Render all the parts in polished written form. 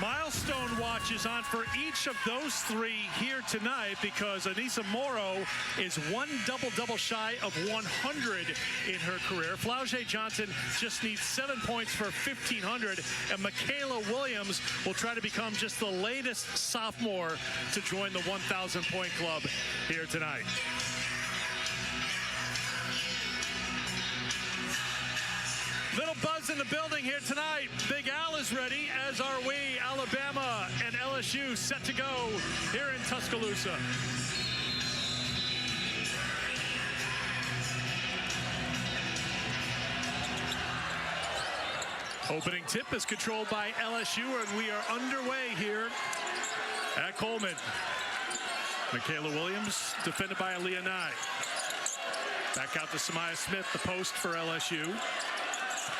Milestone watch is on for each of those three here tonight because Anissa Morrow is one double-double shy of 100 in her career. Flau'jae Johnson just needs 7 points for 1,500, and Michaela Williams will try to become just the latest sophomore to join the 1,000-point club here tonight. Little buzz in the building here tonight. Big Al is ready, as are we. Alabama and LSU set to go here in Tuscaloosa. Opening tip is controlled by LSU, and we are underway here at Coleman. Michaela Williams defended by Aaliyah Nye. Back out to Samaya Smith, the post for LSU.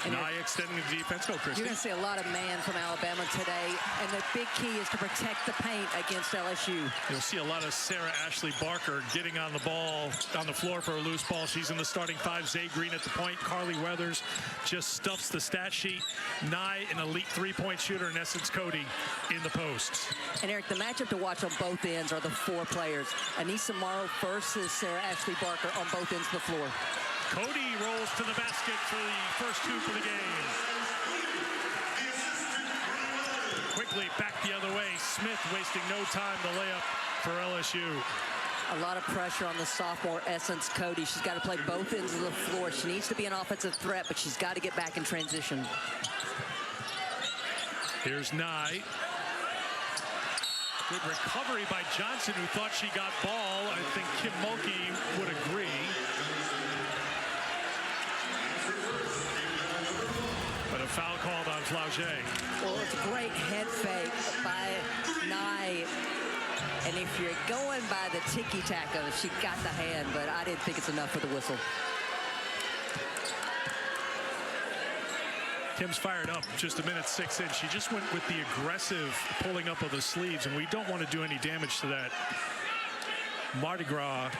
Nye extending the defense. Go, Christy. You're going to see a lot of man from Alabama today, and the big key is to protect the paint against LSU. You'll see a lot of Sarah Ashley Barker getting on the ball, on the floor for a loose ball. She's in the starting five. Zay Green at the point. Carly Weathers just stuffs the stat sheet. Nye, an elite three-point shooter, in essence, Cody in the post. And Eric, the matchup to watch on both ends are the four players. Anissa Morrow versus Sarah Ashley Barker on both ends of the floor. Cody rolls to the basket for the first two for the game. Quickly back the other way. Smith wasting no time to lay up for LSU. A lot of pressure on the sophomore Essence Cody. She's got to play both ends of the floor. She needs to be an offensive threat, but she's got to get back in transition. Here's Nye. Good recovery by Johnson, who thought she got ball. I think Kim Mulkey would agree. But a foul called on Flau'jae. Well, it's a great head fake by Nye. And if you're going by the ticky-tack of it, she got the hand, but I didn't think it's enough for the whistle. Kim's fired up just a minute 6 in. She just went with the aggressive pulling up of the sleeves, and we don't want to do any damage to that Mardi Gras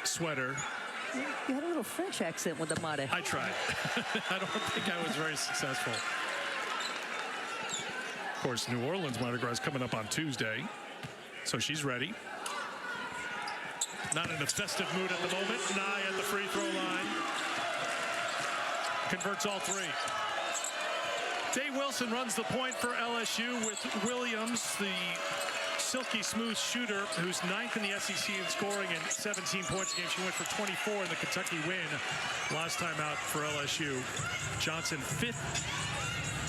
sweater. You had a little French accent with the Mardi. I tried. I don't think I was very successful. Of course, New Orleans Mardi Gras is coming up on Tuesday, so she's ready. Not in a festive mood at the moment. Nye at the free throw line. Converts all three. Day Wilson runs the point for LSU with Williams, the silky smooth shooter, who's 9th in the SEC in scoring and 17 points a game. She went for 24 in the Kentucky win last time out for LSU. Johnson 5th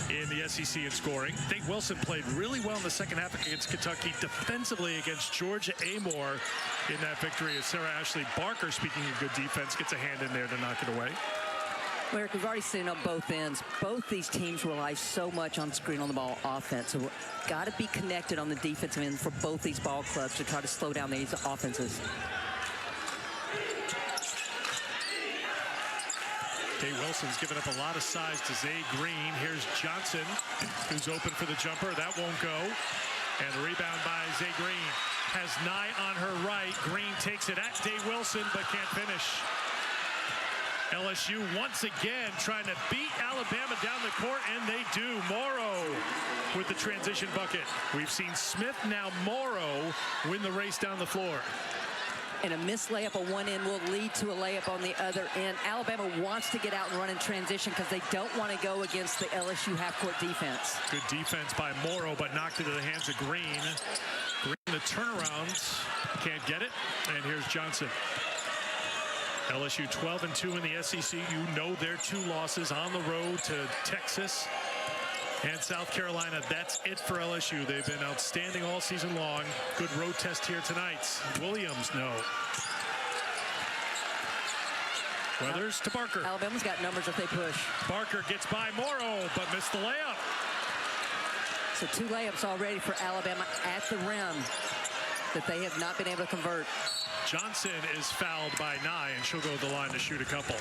in the SEC in scoring. Dave Wilson played really well in the second half against Kentucky, defensively against Georgia Amore in that victory. As Sarah Ashley Barker, speaking of good defense, gets a hand in there to knock it away. Well, Eric, we've already seen on both ends. Both these teams rely so much on screen on the ball offense. So we've got to be connected on the defensive end for both these ball clubs to try to slow down these offenses. Kay Wilson's given up a lot of size to Zay Green. Here's Johnson, who's open for the jumper. That won't go. And the rebound by Zay Green. Has Nye on her right. Green takes it at Day Wilson, but can't finish. LSU once again trying to beat Alabama down the court, and they do. Morrow with the transition bucket. We've seen Smith, now Morrow, win the race down the floor. And a missed layup on one end will lead to a layup on the other end. Alabama wants to get out and run in transition because they don't want to go against the LSU half-court defense. Good defense by Morrow, but knocked into the hands of Green. Green, the turnaround, can't get it. And here's Johnson. LSU 12-2 in the SEC. You know their two losses on the road to Texas and South Carolina. That's it for LSU. They've been outstanding all season long. Good road test here tonight. Williams, no. Weathers to Barker. Alabama's got numbers if they push. Barker gets by Morrow, but missed the layup. So 2 layups already for Alabama at the rim that they have not been able to convert. Johnson is fouled by Nye, and she'll go to the line to shoot a couple.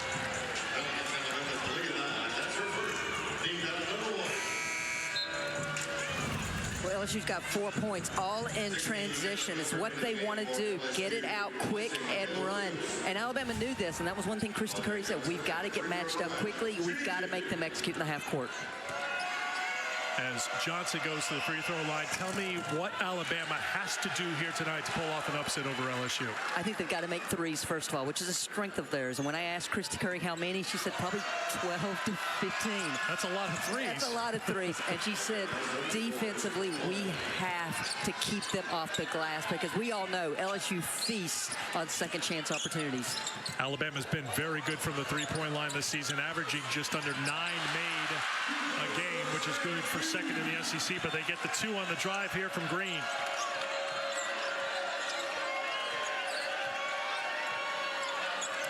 Well, LSU's got 4 points, all in transition. It's what they want to do, get it out quick and run. And Alabama knew this, and that was one thing Christy Curry said. We've got to get matched up quickly. We've got to make them execute in the half court. as Johnson goes to the free throw line. Tell me what Alabama has to do here tonight to pull off an upset over LSU. I think they've got to make threes, first of all, which is a strength of theirs. And when I asked Christy Curry how many, she said probably 12 to 15. That's a lot of threes. That's a lot of threes. And she said defensively, we have to keep them off the glass because we all know LSU feasts on second chance opportunities. Alabama's been very good from the three-point line this season, averaging just under 9 made a game, which is good for second in the SEC, but they get the 2 on the drive here from Green.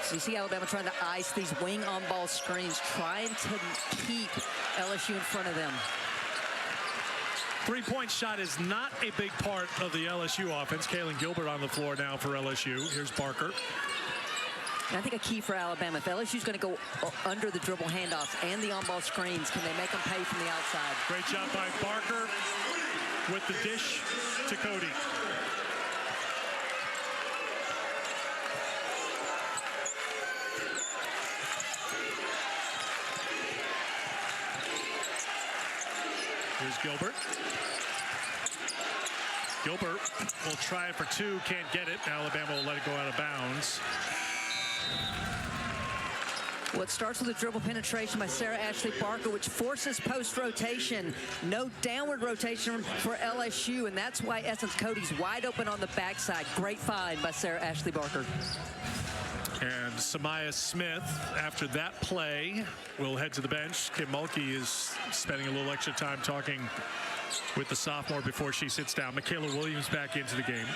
So you see Alabama trying to ice these wing on-ball screens, trying to keep LSU in front of them. Three-point shot is not a big part of the LSU offense. Kaylin Gilbert on the floor now for LSU. Here's Barker. And I think a key for Alabama, if LSU's going to go under the dribble handoffs and the on-ball screens, can they make them pay from the outside? Great job by Barker with the dish to Cody. Here's Gilbert. Gilbert will try it for 2, can't get it. Alabama will let it go out of bounds. Well, it starts with a dribble penetration by Sarah Ashley Barker, which forces post rotation. No downward rotation for LSU, and that's why Essence Cody's wide open on the backside. Great find by Sarah Ashley Barker. And Samaya Smith, after that play, will head to the bench. Kim Mulkey is spending a little extra time talking with the sophomore before she sits down. Michaela Williams back into the game.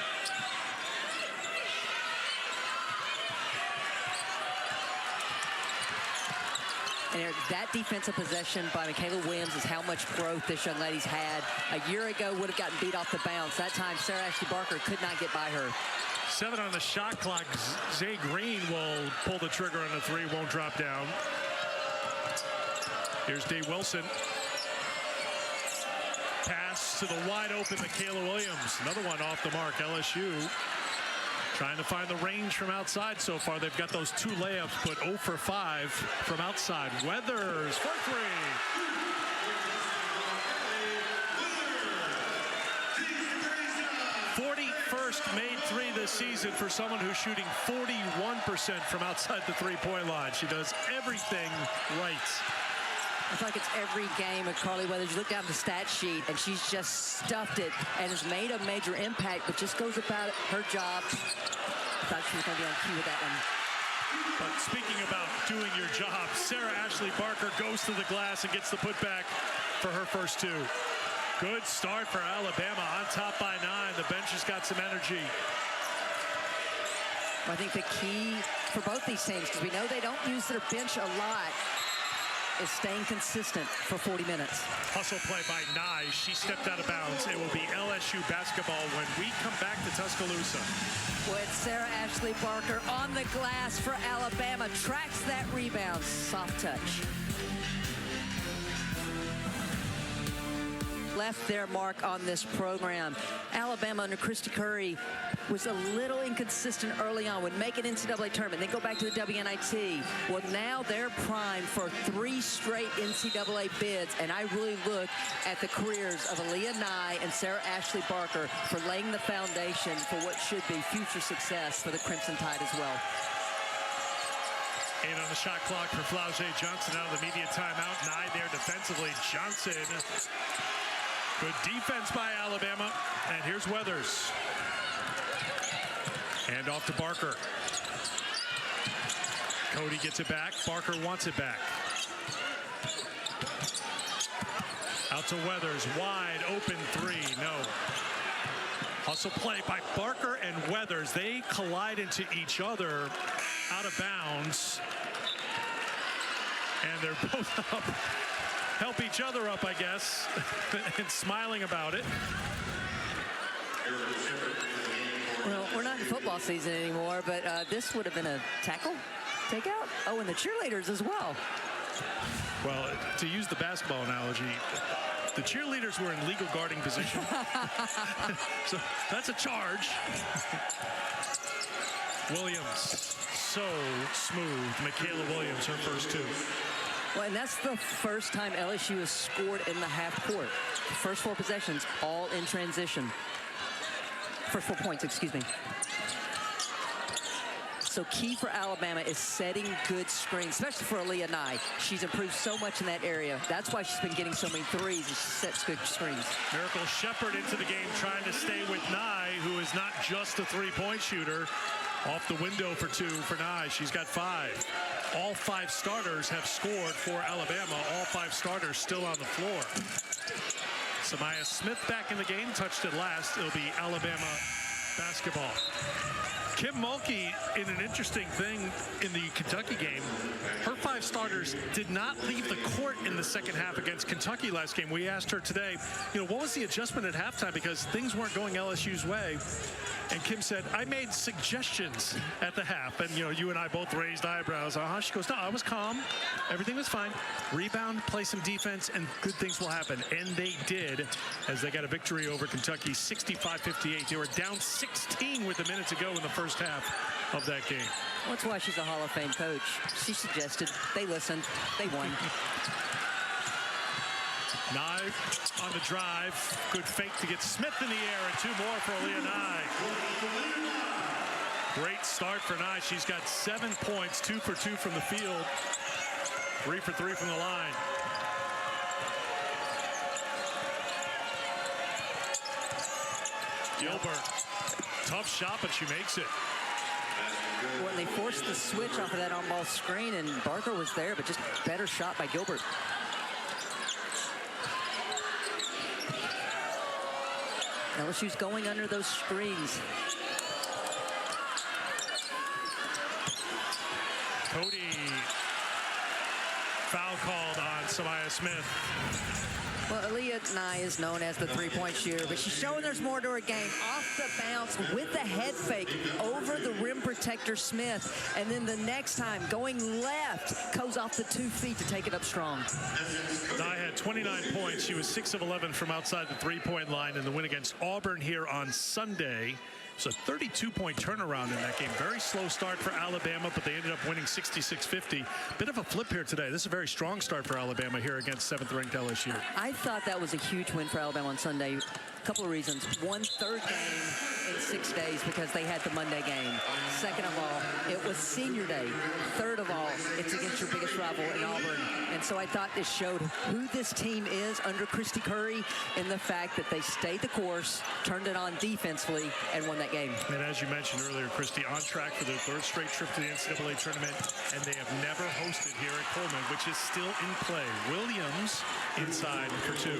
And that defensive possession by Michaela Williams is how much growth this young lady's had. A year ago would have gotten beat off the bounce. That time Sarah Ashley Barker could not get by her. 7 on the shot clock. Zay Green will pull the trigger on the 3, won't drop down. Here's Dave Wilson. Pass to the wide open Michaela Williams. Another one off the mark. LSU trying to find the range from outside so far. They've got those 2 layups, but 0 for 5 from outside. Weathers for 3. 41st made 3 this season for someone who's shooting 41% from outside the three-point line. She does everything right. I feel like it's every game with Carly Weathers. You look down the stat sheet, and she's just stuffed it and has made a major impact, but just goes about her job. I thought she was going to be on cue with that one. But speaking about doing your job, Sarah Ashley Barker goes to the glass and gets the putback for her first 2. Good start for Alabama, on top by 9. The bench has got some energy. I think the key for both these teams, because we know they don't use their bench a lot, is staying consistent for 40 minutes. Hustle play by Nye. She stepped out of bounds. It will be LSU basketball when we come back to Tuscaloosa. With Sarah Ashley Barker on the glass for Alabama. Tracks that rebound. Soft touch. Left their mark on this program. Alabama under Christy Curry was a little inconsistent early on, would make an NCAA tournament, then go back to the WNIT. Well, now they're primed for 3 straight NCAA bids, and I really look at the careers of Aaliyah Nye and Sarah Ashley Barker for laying the foundation for what should be future success for the Crimson Tide as well. 8 on the shot clock for Flau'jae Johnson out of the media timeout. Nye there defensively. Johnson. Good defense by Alabama. And here's Weathers. Hand off to Barker. Cody gets it back. Barker wants it back. Out to Weathers. Wide open 3. No. Hustle play by Barker and Weathers. They collide into each other out of bounds. And they're both up. Help each other up, I guess, and smiling about it. Well, we're not in football season anymore, but this would have been a tackle, takeout. Oh, and the cheerleaders as well. Well, to use the basketball analogy, the cheerleaders were in legal guarding position. So that's a charge. Williams, so smooth. Michaela Williams, her first 2. Well, and that's the first time LSU has scored in the half court. First 4 possessions, all in transition. First 4 points, excuse me. So key for Alabama is setting good screens, especially for Aaliyah Nye. She's improved so much in that area. That's why she's been getting so many threes, and she sets good screens. Miracle Shepard into the game trying to stay with Nye, who is not just a three-point shooter. Off the window for 2 for Nye. She's got 5. All 5 starters have scored for Alabama. All 5 starters still on the floor. Samaya Smith back in the game, touched it last. It'll be Alabama basketball. Kim Mulkey in an interesting thing in the Kentucky game. Her 5 starters did not leave the court in the second half against Kentucky last game. We asked her today, what was the adjustment at halftime because things weren't going LSU's way. And Kim said, I made suggestions at the half. And, you and I both raised eyebrows. She goes, no, I was calm. Everything was fine. Rebound, play some defense, and good things will happen. And they did as they got a victory over Kentucky, 65-58. They were down 16 with a minute to go in the first half of that game. Well, that's why she's a Hall of Fame coach. She suggested, they listened, they won. Nye on the drive. Good fake to get Smith in the air, and 2 more for Aaliyah Nye. Great start for Nye. She's got 7 points, 2 for 2 from the field, 3 for 3 from the line. Gilbert, tough shot, but she makes it. When they forced the switch off of that on-ball screen, and Barker was there, but just better shot by Gilbert. LSU's going under those screens. Cody, foul called on Samaya Smith. Well, Aaliyah Nye is known as the three-point shooter, but she's showing there's more to her game. Off the bounce with the head fake over the rim protector Smith, and then the next time going left, goes off the 2 feet to take it up strong. Nye had 29 points. She was 6 of 11 from outside the three-point line in the win against Auburn here on Sunday. It's a 32-point turnaround in that game. Very slow start for Alabama, but they ended up winning 66-50. Bit of a flip here today. This is a very strong start for Alabama here against 7th-ranked LSU. I thought that was a huge win for Alabama on Sunday. A couple of reasons. One, 3rd game in 6 days because they had the Monday game. Second of all, it was senior day. Third of all, it's against your biggest rival in Auburn. And so I thought this showed who this team is under Christy Curry in the fact that they stayed the course, turned it on defensively, and won that game. And as you mentioned earlier, Christy, on track for their 3rd straight trip to the NCAA tournament, and they have never hosted here at Coleman, which is still in play. Williams inside for 2.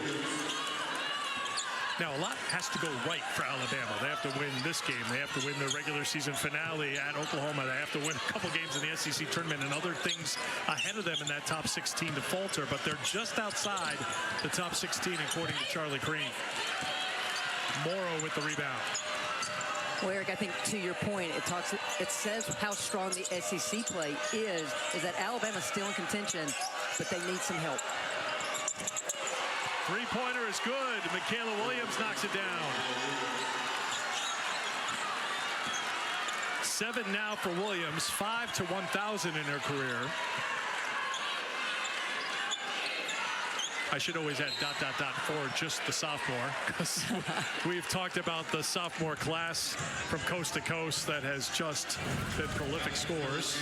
Now, a lot has to go right for Alabama. They have to win this game. They have to win their regular season finale at Oklahoma. They have to win a couple games in the SEC tournament and other things ahead of them in that top 16 to falter. But they're just outside the top 16, according to Charlie Green. Morrow with the rebound. Well, Eric, I think to your point, it says how strong the SEC play is that Alabama's still in contention, but they need some help. Three-pointer is good. Michaela Williams knocks it down. 7 now for Williams, 5 to 1,000 in her career. I should always add ... for just the sophomore, because we've talked about the sophomore class from coast to coast that has just been prolific scorers.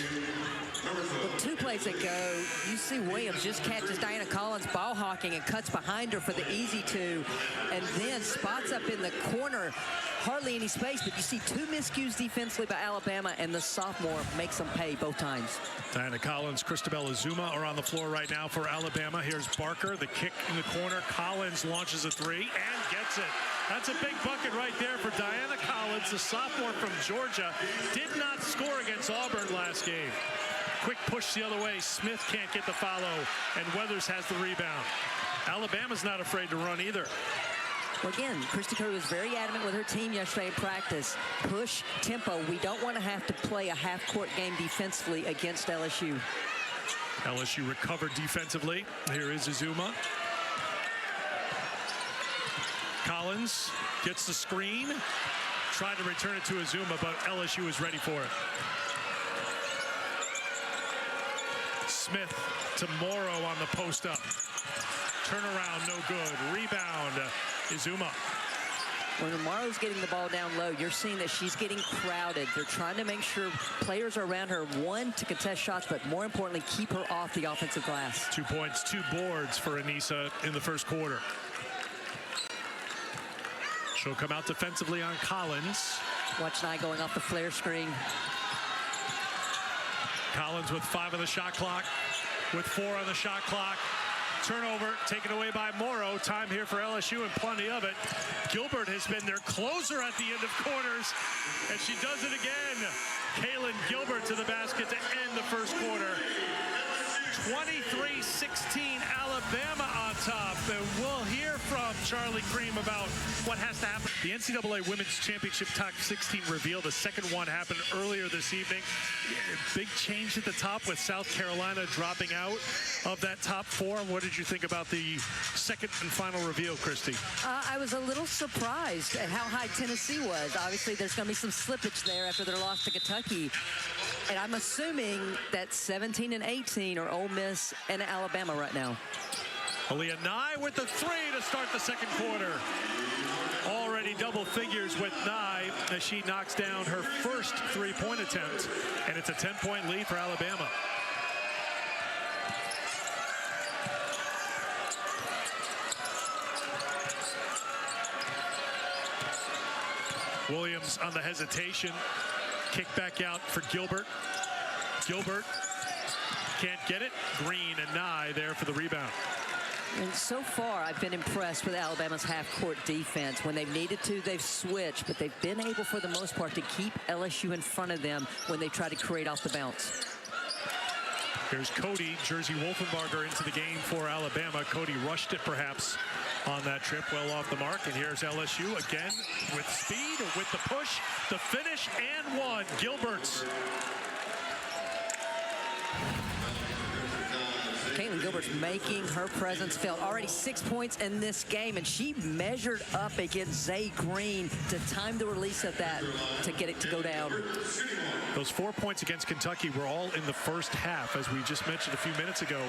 Well, 2 plays ago, you see Williams just catches Diana Collins ball hawking and cuts behind her for the easy 2, and then spots up in the corner. Hardly any space, but you see 2 miscues defensively by Alabama, and the sophomore makes them pay both times. Diana Collins, Christabel Azuma are on the floor right now for Alabama. Here's Barker, the kick in the corner. Collins launches a 3 and gets it. That's a big bucket right there for Diana Collins, the sophomore from Georgia. Did not score against Auburn last game. Quick push the other way. Smith can't get the follow, and Weathers has the rebound. Alabama's not afraid to run either. Well, again, Christy Curry was very adamant with her team yesterday in practice. Push, tempo. We don't want to have to play a half-court game defensively against LSU. LSU recovered defensively. Here is Azuma. Collins gets the screen. Tried to return it to Azuma, but LSU is ready for it. Smith to Morrow on the post up. Turnaround, no good. Rebound, Izuma. When Morrow's getting the ball down low, you're seeing that she's getting crowded. They're trying to make sure players are around her, one, to contest shots, but more importantly, keep her off the offensive glass. 2 points, 2 boards for Anissa in the first quarter. She'll come out defensively on Collins. Watch Nye going off the flare screen. Collins with 5 on the shot clock, with 4 on the shot clock. Turnover taken away by Morrow. Time here for LSU and plenty of it. Gilbert has been their closer at the end of quarters, and she does it again. Kaylin Gilbert to the basket to end the first quarter. 23-16 Alabama on top, and we'll hear from Charlie Cream about what has to happen. The NCAA Women's Championship Top 16 reveal. The second one happened earlier this evening. Big change at the top with South Carolina dropping out of that top 4. What did you think about the second and final reveal, Christy? I was a little surprised at how high Tennessee was. Obviously, there's going to be some slippage there after their loss to Kentucky. And I'm assuming that 17 and 18 are Ole Miss and Alabama right now. Aaliyah Nye with the 3 to start the second quarter. Already double figures with Nye as she knocks down her first 3-point attempt. And it's a 10-point lead for Alabama. Williams on the hesitation. Kick back out for Gilbert. Gilbert can't get it. Green and Nye there for the rebound. And so far, I've been impressed with Alabama's half-court defense. When they've needed to, they've switched, but they've been able, for the most part, to keep LSU in front of them when they try to create off the bounce. Here's Cody, Jersey Wolfenbarger into the game for Alabama. Cody rushed it perhaps on that trip, well off the mark. And here's LSU again with speed, with the push, the finish, and one. Gilbert's. Caitlin Gilbert's making her presence felt. Already 6 points in this game, and she measured up against Zay Green to time the release of that to get it to go down. Those 4 points against Kentucky were all in the first half, as we just mentioned a few minutes ago.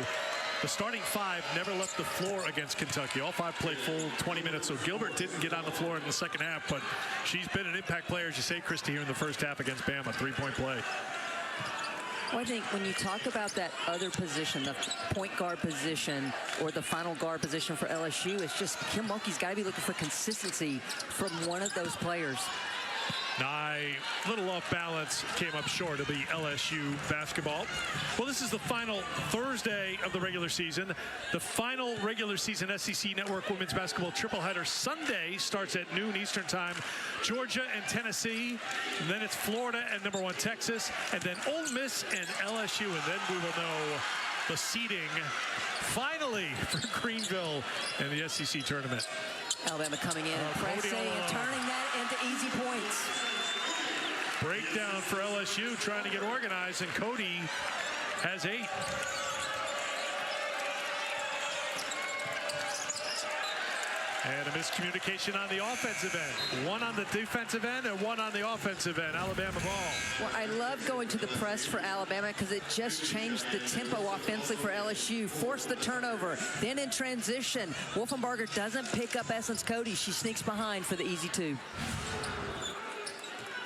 The starting 5 never left the floor against Kentucky. All 5 played full 20 minutes, so Gilbert didn't get on the floor in the second half, but she's been an impact player, as you say, Christy, here in the first half against Bama. 3-point play. Well, I think when you talk about that other position, the point guard position or the final guard position for LSU, it's just Kim Mulkey's got to be looking for consistency from one of those players. Nye, little off balance, came up short of the LSU basketball. Well, this is the final Thursday of the regular season. The final regular season SEC Network Women's Basketball tripleheader Sunday starts at noon Eastern Time. Georgia and Tennessee, and then it's Florida and #1 Texas, and then Ole Miss and LSU, and then we will know the seeding finally for Greenville and the SEC tournament. Alabama coming in and pressing and turning that into easy points. Breakdown for LSU, trying to get organized, and Cody has 8. And a miscommunication on the offensive end. 1 on the defensive end and 1 on the offensive end. Alabama ball. Well, I love going to the press for Alabama because it just changed the tempo offensively for LSU. Forced the turnover. Then in transition, Wolfenbarger doesn't pick up Essence Cody. She sneaks behind for the easy 2.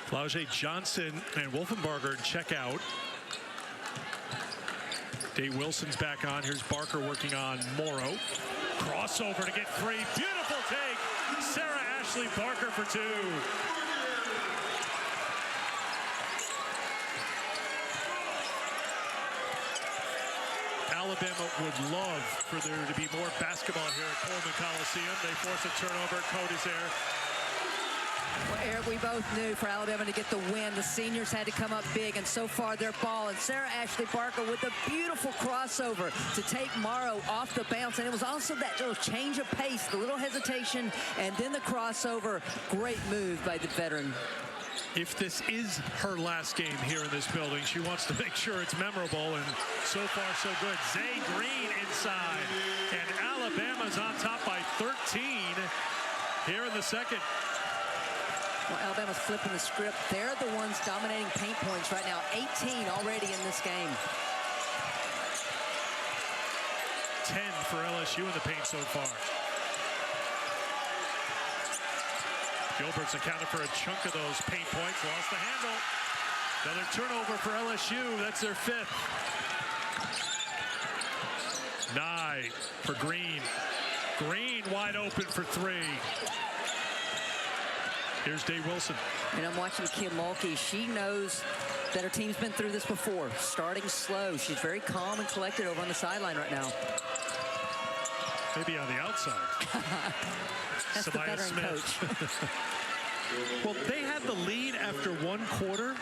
Flaugier Johnson and Wolfenbarger check out. Dave Wilson's back on. Here's Barker working on Morrow. Crossover to get 3. Beautiful take. Sarah Ashley Barker for 2. Alabama would love for there to be more basketball here at Coleman Coliseum. They force a turnover. Cody's there. Well, Eric, we both knew for Alabama to get the win, the seniors had to come up big, and so far they're balling. Sarah Ashley Barker with a beautiful crossover to take Morrow off the bounce, and it was also that little change of pace, the little hesitation, and then the crossover. Great move by the veteran. If this is her last game here in this building, she wants to make sure it's memorable, and so far so good. Zay Green inside, and Alabama's on top by 13 here in the second. Well, Alabama's flipping the script. They're the ones dominating paint points right now. 18 already in this game. for LSU in the paint so far. Gilbert's accounted for a chunk of those paint points. Lost the handle. Another turnover for LSU. That's their 5th. Nye for Green. Green wide open for 3. Here's Dave Wilson. And I'm watching Kim Mulkey. She knows that her team's been through this before. Starting slow. She's very calm and collected over on the sideline right now. Maybe on the outside. That's the veteran coach. Well, they had the lead after 1 quarter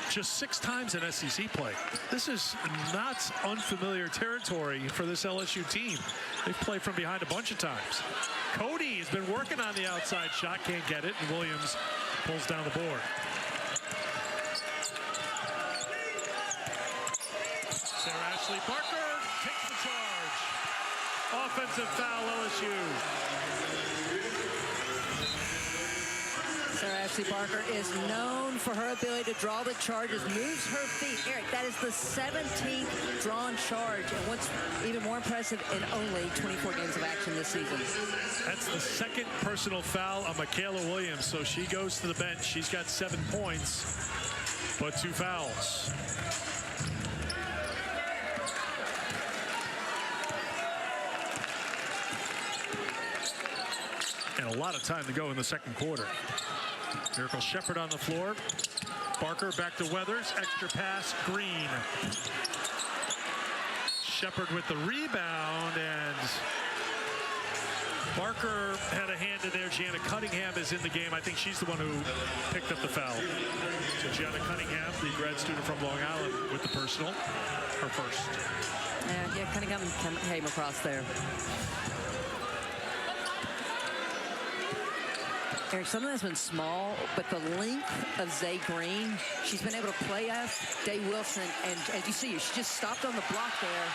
just 6 times in SEC play. This is not unfamiliar territory for this LSU team. They've played from behind a bunch of times. Cody has been working on the outside shot, can't get it, and Williams pulls down the board. Sarah Ashley Barker takes the charge. Offensive foul, LSU. Sarah Ashley Barker is known for her ability to draw the charges, moves her feet. Eric, that is the 17th drawn charge, and what's even more impressive, in only 24 games of action this season. That's the 2nd personal foul on Michaela Williams, so she goes to the bench. She's got 7 points, but 2 fouls. And a lot of time to go in the 2nd quarter. Miracle Shepard on the floor. Barker back to Weathers. Extra pass, Green. Shepard with the rebound, and Barker had a hand in there. Gianna Cunningham is in the game. I think she's the one who picked up the foul. So Gianna Cunningham, the grad student from Long Island, with the personal, her first. Yeah, Cunningham came across there. Eric, something that's been small, but the length of Zay Green, she's been able to play off Day Wilson, and as you see, she just stopped on the block there.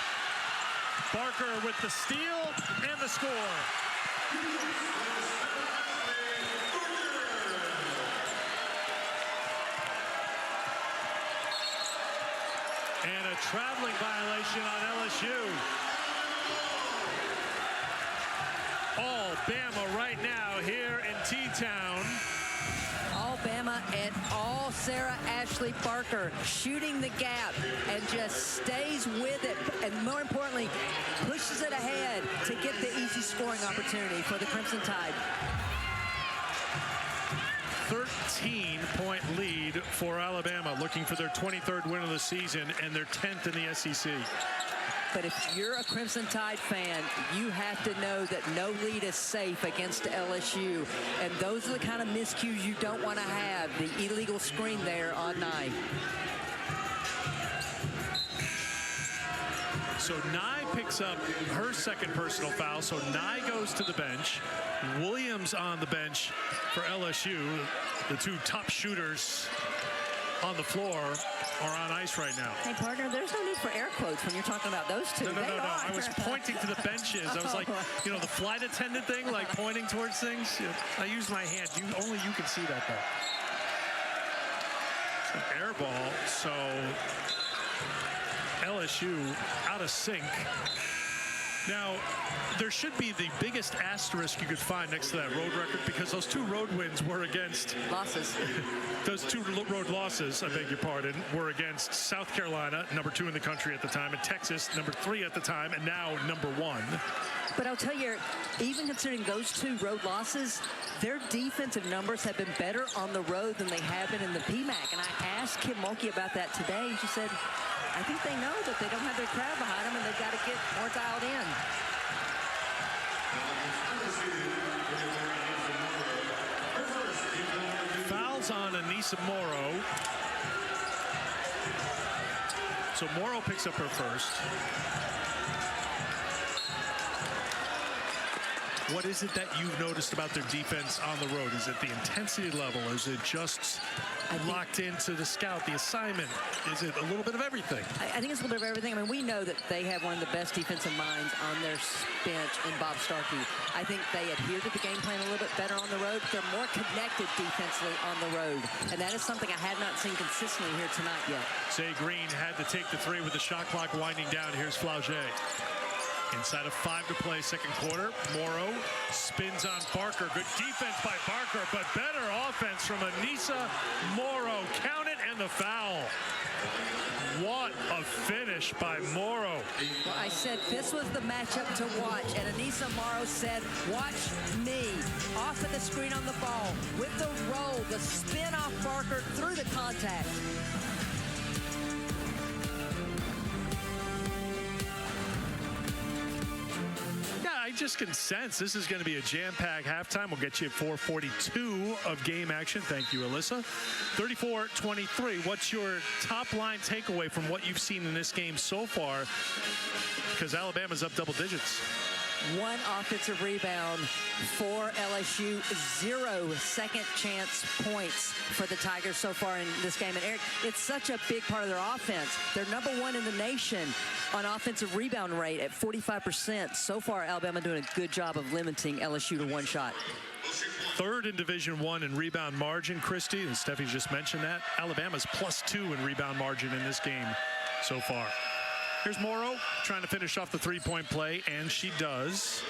Barker with the steal and the score. And a traveling violation on LSU. All Bama right now here in T-Town. All Bama and all Sarah Ashley Barker shooting the gap and just stays with it, and more importantly, pushes it ahead to get the easy scoring opportunity for the Crimson Tide. 13-point lead for Alabama, looking for their 23rd win of the season and their 10th in the SEC. But if you're a Crimson Tide fan, you have to know that no lead is safe against LSU. And those are the kind of miscues you don't want to have. The illegal screen there on Nye. So Nye picks up her 2nd personal foul. So Nye goes to the bench. Williams on the bench for LSU. The 2 top shooters on the floor are on ice right now. Hey, partner, there's no need for air quotes when you're talking about those 2. No. I was pointing to the benches. I was like, you know, the flight attendant thing, like pointing towards things. I used my hand. Only you can see that, though. It's an air ball, so LSU out of sync. Now, there should be the biggest asterisk you could find next to that road record, because those 2 road wins were against losses. Those 2 road losses, I beg your pardon, were against South Carolina, number 2 in the country at the time, and Texas, number 3 at the time, and now number 1. But I'll tell you, even considering those 2 road losses, their defensive numbers have been better on the road than they have been in the PMAC. And I asked Kim Mulkey about that today, and she said, I think they know that they don't have their crowd behind them, and they've got to get more dialed in. Fouls on Anissa Morrow. So Morrow picks up her first. What is it that you've noticed about their defense on the road? Is it the intensity level? Is it just locked into the scout, the assignment? Is it a little bit of everything? I think it's a little bit of everything. I mean, we know that they have one of the best defensive minds on their bench in Bob Starkey. I think they adhere to the game plan a little bit better on the road. They're more connected defensively on the road, and that is something I have not seen consistently here tonight yet. Zay Green had to take the 3 with the shot clock winding down. Here's Flauget. Inside of 5 to play, second quarter. Morrow spins on Barker. Good defense by Barker, but better offense from Anissa Morrow. Count it, and the foul. What a finish by Morrow. Well, I said this was the matchup to watch, and Anissa Morrow said, watch me. Off of the screen on the ball, with the roll, the spin off Barker through the contact. I just can sense this is going to be a jam-packed halftime. We'll get you at 4:42 of game action. Thank you, Alyssa. 34-23. What's your top-line takeaway from what you've seen in this game so far? Because Alabama's up double digits. 1 offensive rebound for LSU, 0 second chance points for the Tigers so far in this game. And Eric, it's such a big part of their offense. They're #1 in the nation on offensive rebound rate at 45%. So far, Alabama doing a good job of limiting LSU to 1 shot. 3rd in Division I in rebound margin, Christy, and Steffi just mentioned that. Alabama's +2 in rebound margin in this game so far. Here's Morrow trying to finish off the 3-point play, and she does.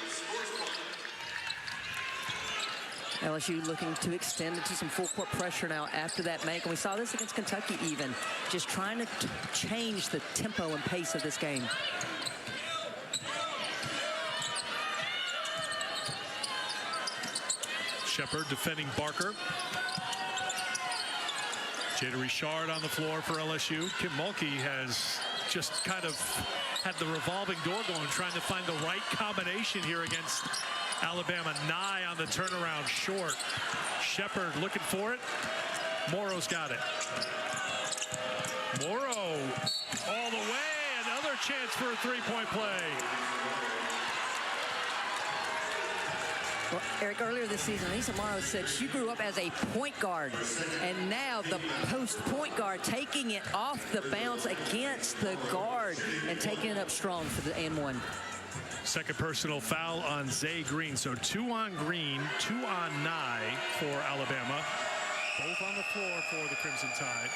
LSU looking to extend into some full court pressure now after that make. And we saw this against Kentucky even. Just trying to change the tempo and pace of this game. Shepard defending Barker. Jada Richard on the floor for LSU. Kim Mulkey has just kind of had the revolving door going, trying to find the right combination here against Alabama. Nye on the turnaround, short. Shepard looking for it. Morrow's got it. Morrow all the way. Another chance for a 3-point play. Well, Eric, earlier this season, Anissa Morrow said she grew up as a point guard, and now the post point guard taking it off the bounce against the guard and taking it up strong for the and 1. Second personal foul on Zay Green. So 2 on Green, 2 on Nye for Alabama. Both on the floor for the Crimson Tide.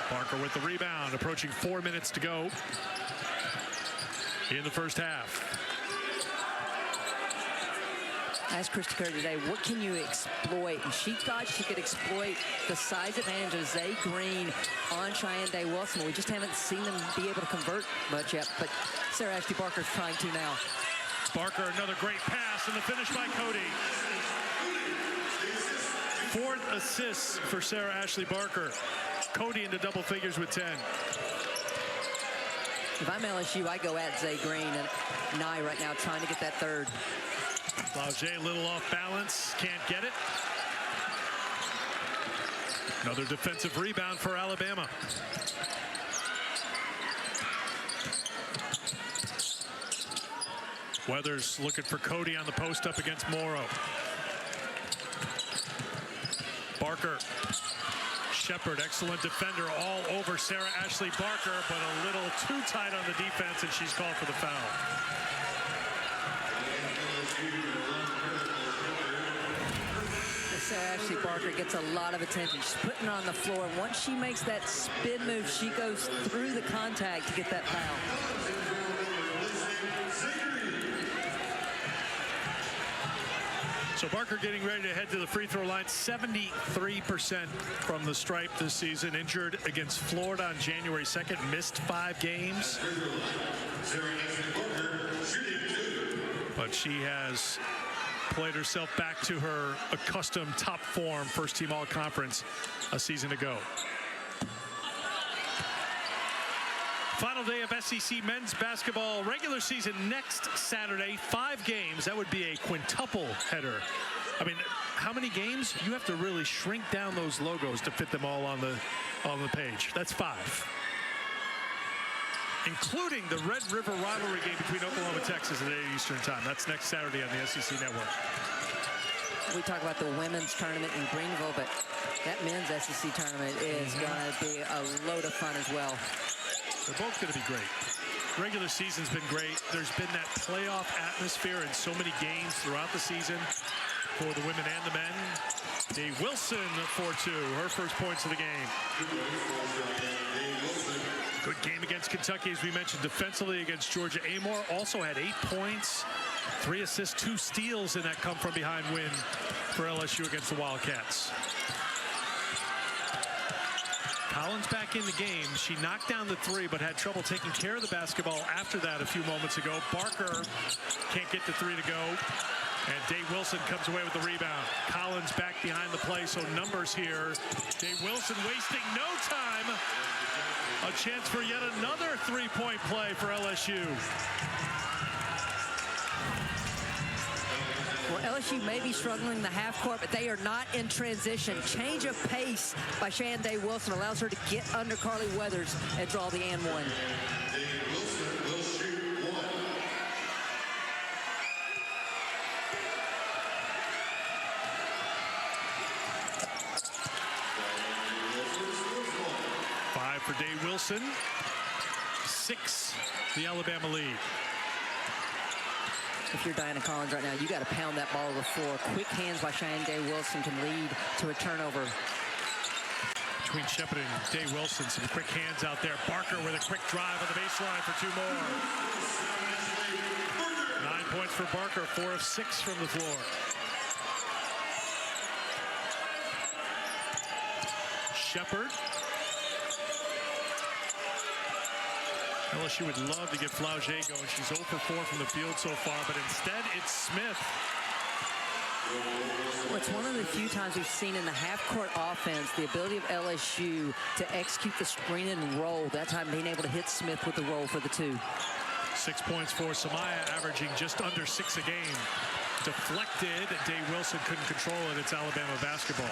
Barker with the rebound, approaching 4 minutes to go in the first half. I asked Christy Curry today, what can you exploit? And she thought she could exploit the size advantage of Zay Green on Cheyenne Day-Wilson. We just haven't seen them be able to convert much yet, but Sarah Ashley Barker's trying to now. Barker, another great pass, and the finish by Cody. 4th assists for Sarah Ashley Barker. Cody into double figures with 10. If I'm LSU, I go at Zay Green and Nye right now trying to get that 3rd. Lauger a little off balance, can't get it. Another defensive rebound for Alabama. Weathers looking for Cody on the post up against Morrow. Barker. Shepard, excellent defender all over Sarah Ashley Barker, but a little too tight on the defense, and she's called for the foul. Sarah Ashley Barker gets a lot of attention. She's putting her on the floor. Once she makes that spin move, she goes through the contact to get that foul. So Barker getting ready to head to the free throw line. 73% from the stripe this season. Injured against Florida on January 2nd. Missed 5 games. But she has played herself back to her accustomed top form, first team all-conference a season ago. Final day of SEC men's basketball regular season next Saturday. 5 games. That would be a quintuple header. I mean, how many games? You have to really shrink down those logos to fit them all on the page. That's 5. Including the Red River rivalry game between Oklahoma and Texas at 8 Eastern time. That's next Saturday on the SEC Network. We talk about the women's tournament in Greenville, but that men's SEC tournament is going to be a load of fun as well. They're both going to be great. Regular season's been great. There's been that playoff atmosphere in so many games throughout the season for the women and the men. Dave Wilson for 2, her first points of the game. Good game against Kentucky, as we mentioned, defensively against Georgia. Amor also had 8 points, 3 assists, 2 steals in that come-from-behind win for LSU against the Wildcats. Collins back in the game. She knocked down the 3, but had trouble taking care of the basketball after that a few moments ago. Barker can't get the 3 to go. And Day Wilson comes away with the rebound. Collins back behind the play, so numbers here. Day Wilson wasting no time. A chance for yet another 3-point play for LSU. Well, LSU may be struggling in the half court, but they are not in transition. Change of pace by Day Wilson allows her to get under Carly Weathers and draw the and one. For Day Wilson, 6, the Alabama lead. If you're Diana Collins right now, you got to pound that ball to the floor. Quick hands by Day Wilson can lead to a turnover. Between Shepard and Day Wilson, some quick hands out there. Barker with a quick drive on the baseline for 2 more. 9 points for Barker, 4 of 6 from the floor. Shepard. LSU would love to get Flaugier going. She's 0 for 4 from the field so far, but instead it's Smith. Well, it's one of the few times we've seen in the half-court offense the ability of LSU to execute the screen and roll. That time being able to hit Smith with the roll for the 2. 6 points for Samaya, averaging just under 6 a game. Deflected, and Day Wilson couldn't control it. It's Alabama basketball.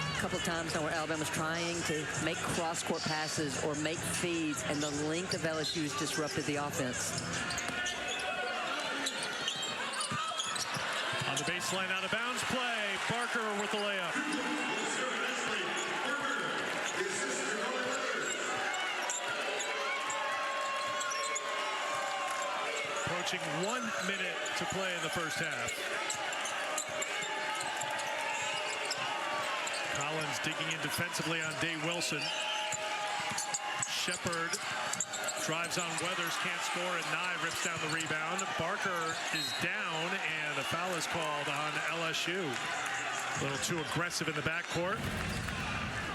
A couple of times now where Alabama's trying to make cross-court passes or make feeds, and the length of LSU has disrupted the offense. On the baseline, out of bounds play. Barker with the layup. Approaching 1 minute to play in the first half. Collins digging in defensively on Day Wilson. Shepard drives on Weathers, can't score, and Nye rips down the rebound. Barker is down, and a foul is called on LSU. A little too aggressive in the backcourt.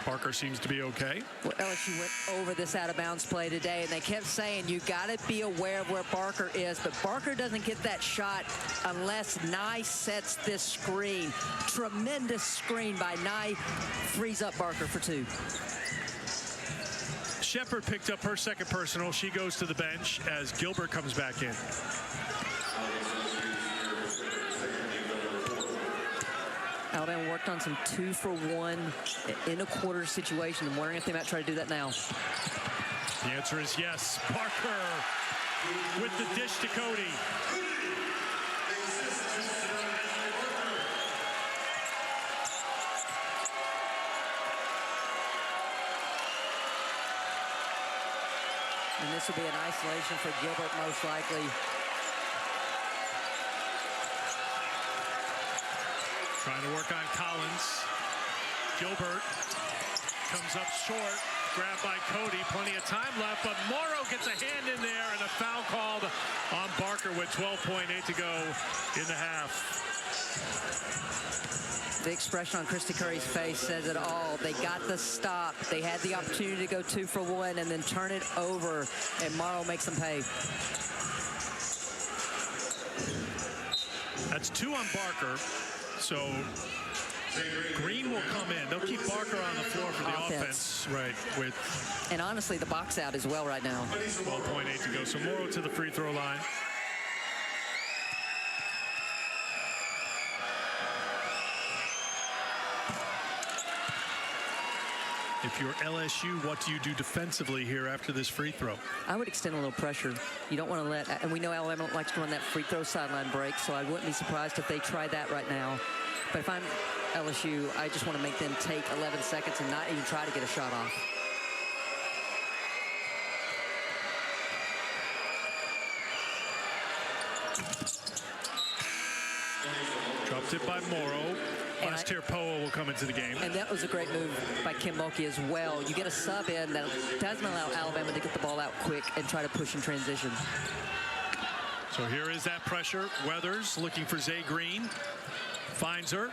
Barker seems to be okay. Well, LSU went over this out-of-bounds play today, and they kept saying you got to be aware of where Barker is, but Barker doesn't get that shot unless Nye sets this screen. Tremendous screen by Nye, frees up Barker for 2. Shepard picked up her second personal. She goes to the bench as Gilbert comes back in. Alabama worked on some 2-for-1 in a quarter situation. I'm wondering if they might try to do that now. The answer is yes. Barker with the dish to Cody. And this will be an isolation for Gilbert, most likely. Trying to work on Collins. Gilbert comes up short. Grabbed by Cody. Plenty of time left, but Morrow gets a hand in there, and a foul called on Barker with 12.8 to go in the half. The expression on Christy Curry's face says it all. They got the stop. They had the opportunity to go 2-for-1 and then turn it over, and Morrow makes them pay. That's 2 on Barker. So Green will come in. They'll keep Barker on the floor for the offense. Right. And honestly, the box out as well right now. 12.8 to go. So Morrow to the free throw line. If you're LSU, what do you do defensively here after this free throw? I would extend a little pressure. You don't want to let, and we know Alabama likes to run that free throw sideline break, so I wouldn't be surprised if they try that right now. But if I'm LSU, I just want to make them take 11 seconds and not even try to get a shot off. Dropped it by Morrow. Last-tier Poa will come into the game. And that was a great move by Kim Mulkey as well. You get a sub in that doesn't allow Alabama to get the ball out quick and try to push in transition. So here is that pressure. Weathers looking for Zay Green. Finds her.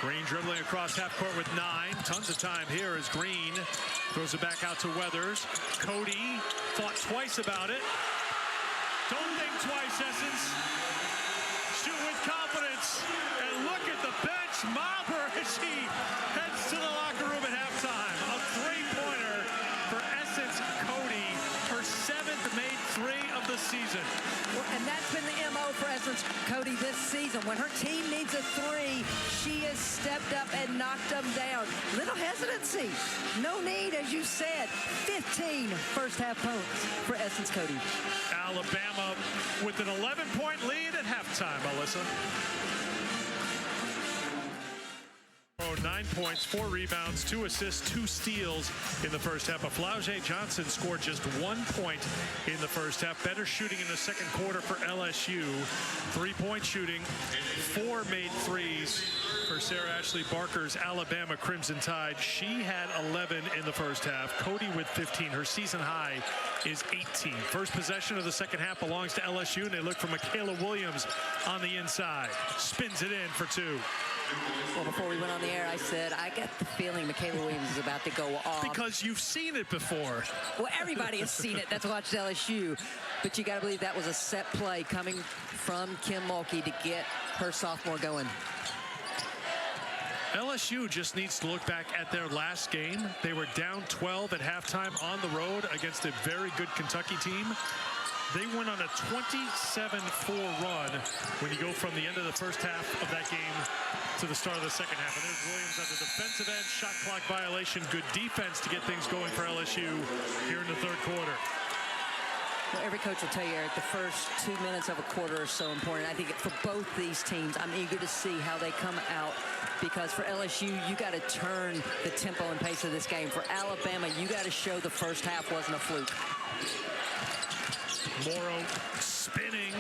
Green dribbling across half court with 9. Tons of time here as Green throws it back out to Weathers. Cody thought twice about it. Don't think twice, Essence. Shoot with confidence. And look at the bench. Mauber as she heads to the locker room at halftime. A three-pointer for Essence Cody. Her 7th made 3 of the season. Well, and that's been the MO for Essence Cody this season. When her team needs a 3, she has stepped up and knocked them down. Little hesitancy. No need, as you said. 15 first-half points for Essence Cody. Alabama with an 11-point lead at halftime, Alyssa. 9 points, 4 rebounds, 2 assists, 2 steals in the first half. But Flau'jae Johnson scored just 1 point in the first half. Better shooting in the second quarter for LSU. 3-point shooting, 4 made threes for Sarah Ashley Barker's Alabama Crimson Tide. She had 11 in the first half. Cody with 15. Her season high is 18. First possession of the second half belongs to LSU, and they look for Michaela Williams on the inside. Spins it in for 2. Well, before we went on the air, I said, I get the feeling Michaela Williams is about to go off. Because you've seen it before. Well, everybody has seen it. That's watched LSU. But you got to believe that was a set play coming from Kim Mulkey to get her sophomore going. LSU just needs to look back at their last game. They were down 12 at halftime on the road against a very good Kentucky team. They went on a 27-4 run when you go from the end of the first half of that game to the start of the second half. And there's Williams on the defensive end, shot clock violation, good defense to get things going for LSU here in the third quarter. Well, every coach will tell you, Eric, the first 2 minutes of a quarter are so important. I think for both these teams, I'm eager to see how they come out, because for LSU, you got to turn the tempo and pace of this game. For Alabama, you got to show the first half wasn't a fluke. Morrow spinning.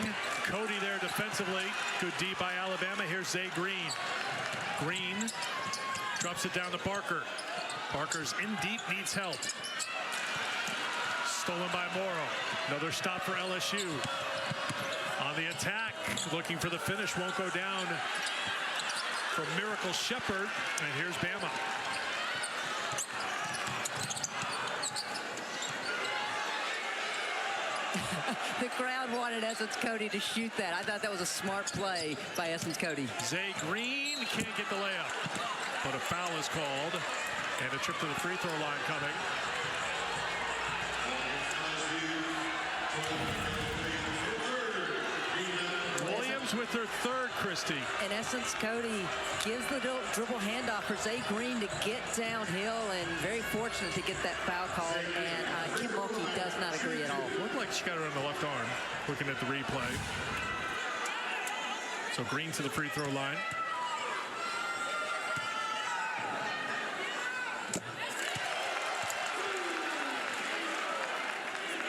Cody there defensively. Good D by Alabama. Here's Zay Green. Green drops it down to Barker. Barker's in deep, needs help. Stolen by Morrow. Another stop for LSU. On the attack, looking for the finish. Won't go down for Miracle Shepherd. And here's Bama. The crowd wanted Essence Cody to shoot that. I thought that was a smart play by Essence Cody. Zay Green can't get the layup, but a foul is called, and a trip to the free throw line coming. Williams with her third, Christie. And Essence Cody gives the dribble handoff for Zay Green to get downhill, and very fortunate to get that foul called. And Kim Mulkey does not agree at all. Looked like she got her on the left arm, looking at the replay. So Green to the free throw line.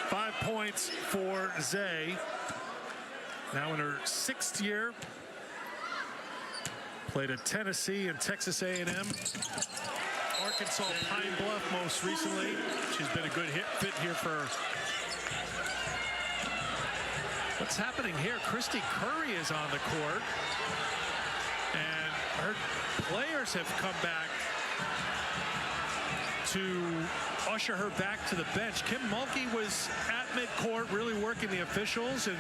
Five points for Zay. Now in her 6th year. Played at Tennessee and Texas A&M. Arkansas Pine Bluff most recently. She's been a good fit here for... What's happening here? Christy Curry is on the court. And her players have come back to usher her back to the bench. Kim Mulkey was at midcourt really working the officials, and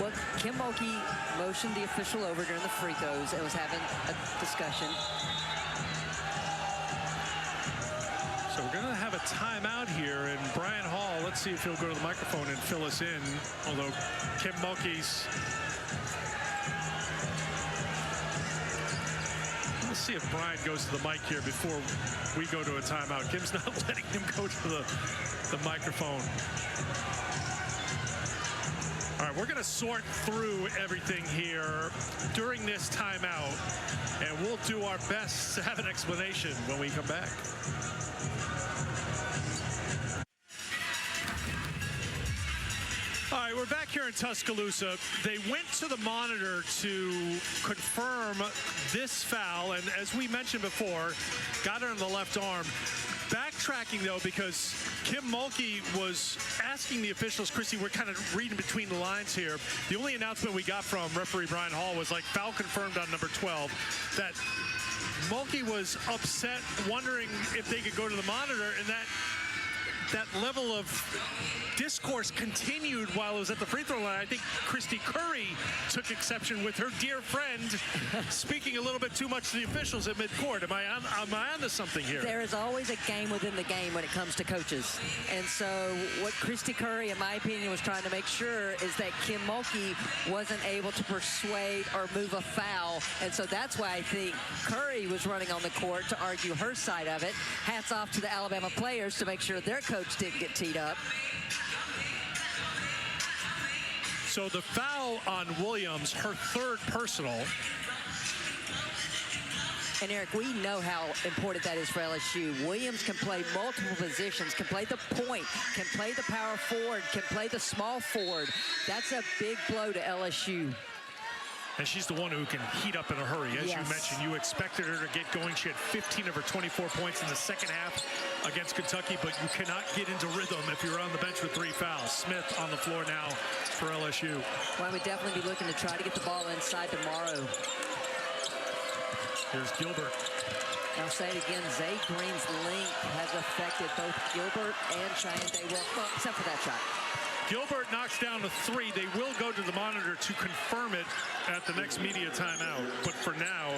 well, Kim Mulkey motioned the official over during the free throws and was having a discussion. So we're going to have a timeout here, and Brian Hall, let's see if he'll go to the microphone and fill us in, although Kim Mulkey's... Let's see if Brian goes to the mic here before we go to a timeout. Kim's not letting him go to the microphone. All right, we're going to sort through everything here during this timeout, and we'll do our best to have an explanation when we come back. All right, we're back here in Tuscaloosa. They went to the monitor to confirm this foul, and as we mentioned before, got her in the left arm. Backtracking, though, because Kim Mulkey was asking the officials, Christy, we're kind of reading between the lines here. The only announcement we got from referee Brian Hall was like foul confirmed on number 12. That Mulkey was upset, wondering if they could go to the monitor, and that level of discourse continued while it was at the free throw line. I think Christy Curry took exception with her dear friend speaking a little bit too much to the officials at midcourt. Am I onto something here? There is always a game within the game when it comes to coaches. And so what Christy Curry, in my opinion, was trying to make sure is that Kim Mulkey wasn't able to persuade or move a foul. And so that's why I think Curry was running on the court to argue her side of it. Hats off to the Alabama players to make sure their coach didn't get teed up. So the foul on Williams, her third personal. And Eric, we know how important that is for LSU. Williams can play multiple positions, can play the point, can play the power forward, can play the small forward. That's a big blow to LSU. And she's the one who can heat up in a hurry. As you mentioned, you expected her to get going. She had 15 of her 24 points in the second half against Kentucky, but you cannot get into rhythm if you're on the bench with 3 fouls. Smith on the floor now for LSU. Well, I would definitely be looking to try to get the ball inside tomorrow. Here's Gilbert. I'll say it again, Zay Green's length has affected both Gilbert and Cheyenne Daywell, well, except for that shot. Gilbert knocks down a 3. They will go to the monitor to confirm it at the next media timeout. But for now,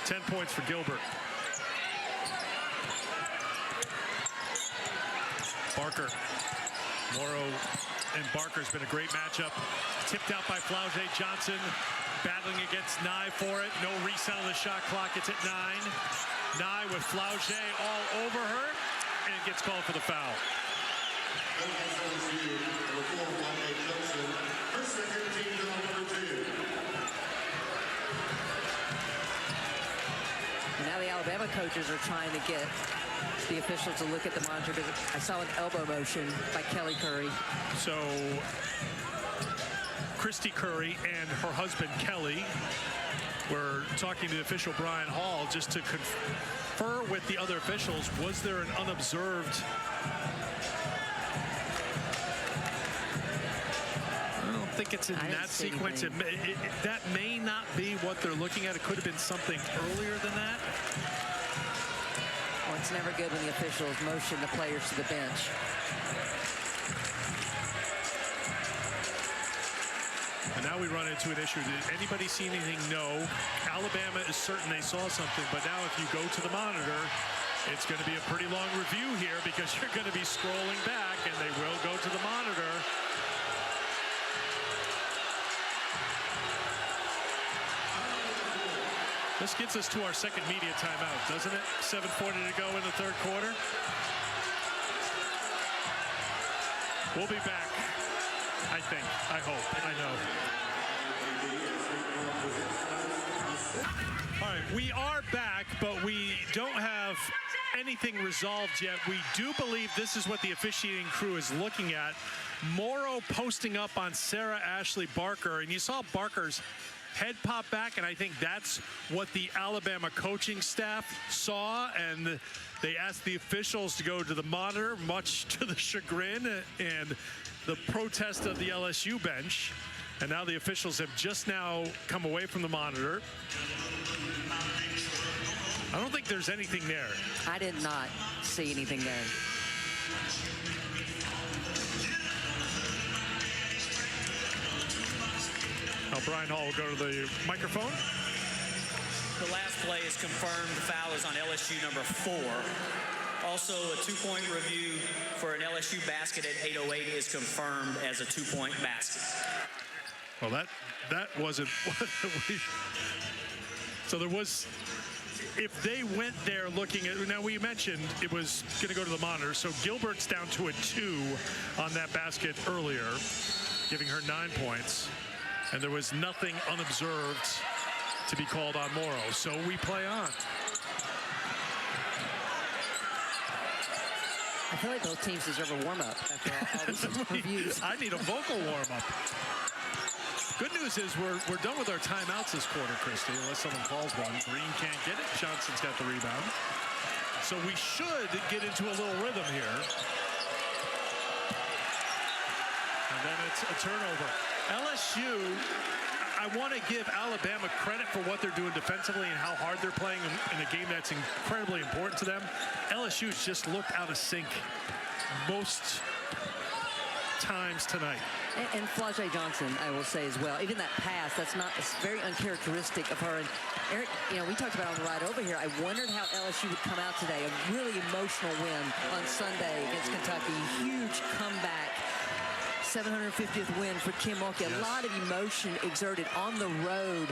10 points for Gilbert. Barker. Morrow and Barker's been a great matchup. Tipped out by Flau'jae Johnson. Battling against Nye for it. No reset on the shot clock. It's at 9. Nye with Flau'jae all over her. And gets called for the foul. Now the Alabama coaches are trying to get the officials to look at the monitor because I saw an elbow motion by Kelly Curry. So Christy Curry and her husband Kelly were talking to the official Brian Hall just to confer with the other officials. Was there an unobserved? I don't think it's in that sequence. That may not be what they're looking at. It could have been something earlier than that. Well, it's never good when the officials motion the players to the bench. And now we run into an issue. Did anybody see anything? No. Alabama is certain they saw something, but now if you go to the monitor, it's going to be a pretty long review here because you're going to be scrolling back, and they will go to the monitor. This gets us to our second media timeout, doesn't it? 7:40 to go in the third quarter. We'll be back, I think, I hope, I know. All right, we are back, but we don't have anything resolved yet. We do believe this is what the officiating crew is looking at. Morrow posting up on Sarah Ashley Barker, and you saw Barker's head pop back, and I think that's what the Alabama coaching staff saw, and they asked the officials to go to the monitor, much to the chagrin and the protest of the LSU bench. And now the officials have just now come away from the monitor. I don't think there's anything there. I did not see anything there. Now Brian Hall will go to the microphone. The last play is confirmed. The foul is on LSU number 4. Also, a 2-point review for an LSU basket at 8:08 is confirmed as a 2-point basket. Well, that wasn't what we... So there was... If they went there looking at... Now, we mentioned it was going to go to the monitor, so Gilbert's down to a 2 on that basket earlier, giving her 9 points. And there was nothing unobserved to be called on Morrow. So we play on. I feel like both teams deserve a warm-up after all these reviews. I need a vocal warm-up. Good news is we're done with our timeouts this quarter, Christy, unless someone calls one. Green can't get it. Johnson's got the rebound. So we should get into a little rhythm here. And then it's a turnover. LSU, I want to give Alabama credit for what they're doing defensively and how hard they're playing in a game that's incredibly important to them. LSU's just looked out of sync most times tonight. And Flau'jae Johnson, I will say as well. Even that pass, it's very uncharacteristic of her. And Eric, we talked about on the ride over here. I wondered how LSU would come out today. A really emotional win on Sunday against Kentucky. Huge comeback. 750th win for Kim Mulkey. A lot of emotion exerted on the road.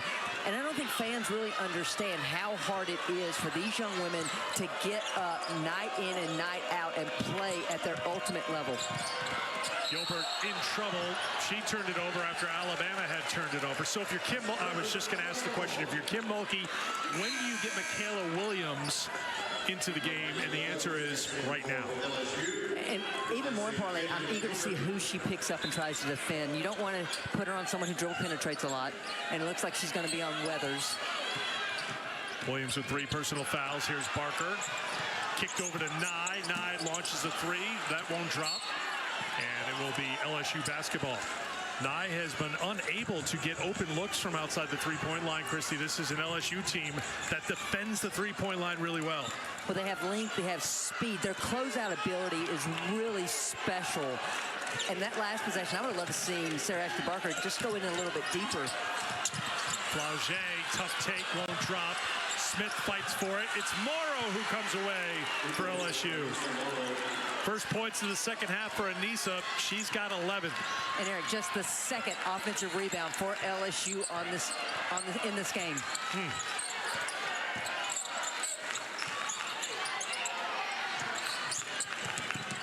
And I don't think fans really understand how hard it is for these young women to get up night in and night out and play at their ultimate level. Gilbert in trouble. She turned it over after Alabama had turned it over. So if you're Kim, I was just going to ask the question, if you're Kim Mulkey, when do you get Michaela Williams into the game? And the answer is right now. And even more importantly, I'm eager to see who she picks up and tries to defend. You don't want to put her on someone who dribble penetrates a lot. And it looks like she's going to be on Weathers. Williams with 3 personal fouls. Here's Barker. Kicked over to Nye. Nye launches a 3. That won't drop. And it will be LSU basketball. Nye has been unable to get open looks from outside the three-point line, Christy. This is an LSU team that defends the three-point line really well. Well, they have length, they have speed. Their closeout ability is really special. And that last possession, I would love to see Sarah Ashley Barker just go in a little bit deeper. Flau'jae, tough take, won't drop. Smith fights for it. It's Morrow who comes away for LSU. First points of the second half for Anissa. She's got 11. And Eric, just the second offensive rebound for LSU in this game.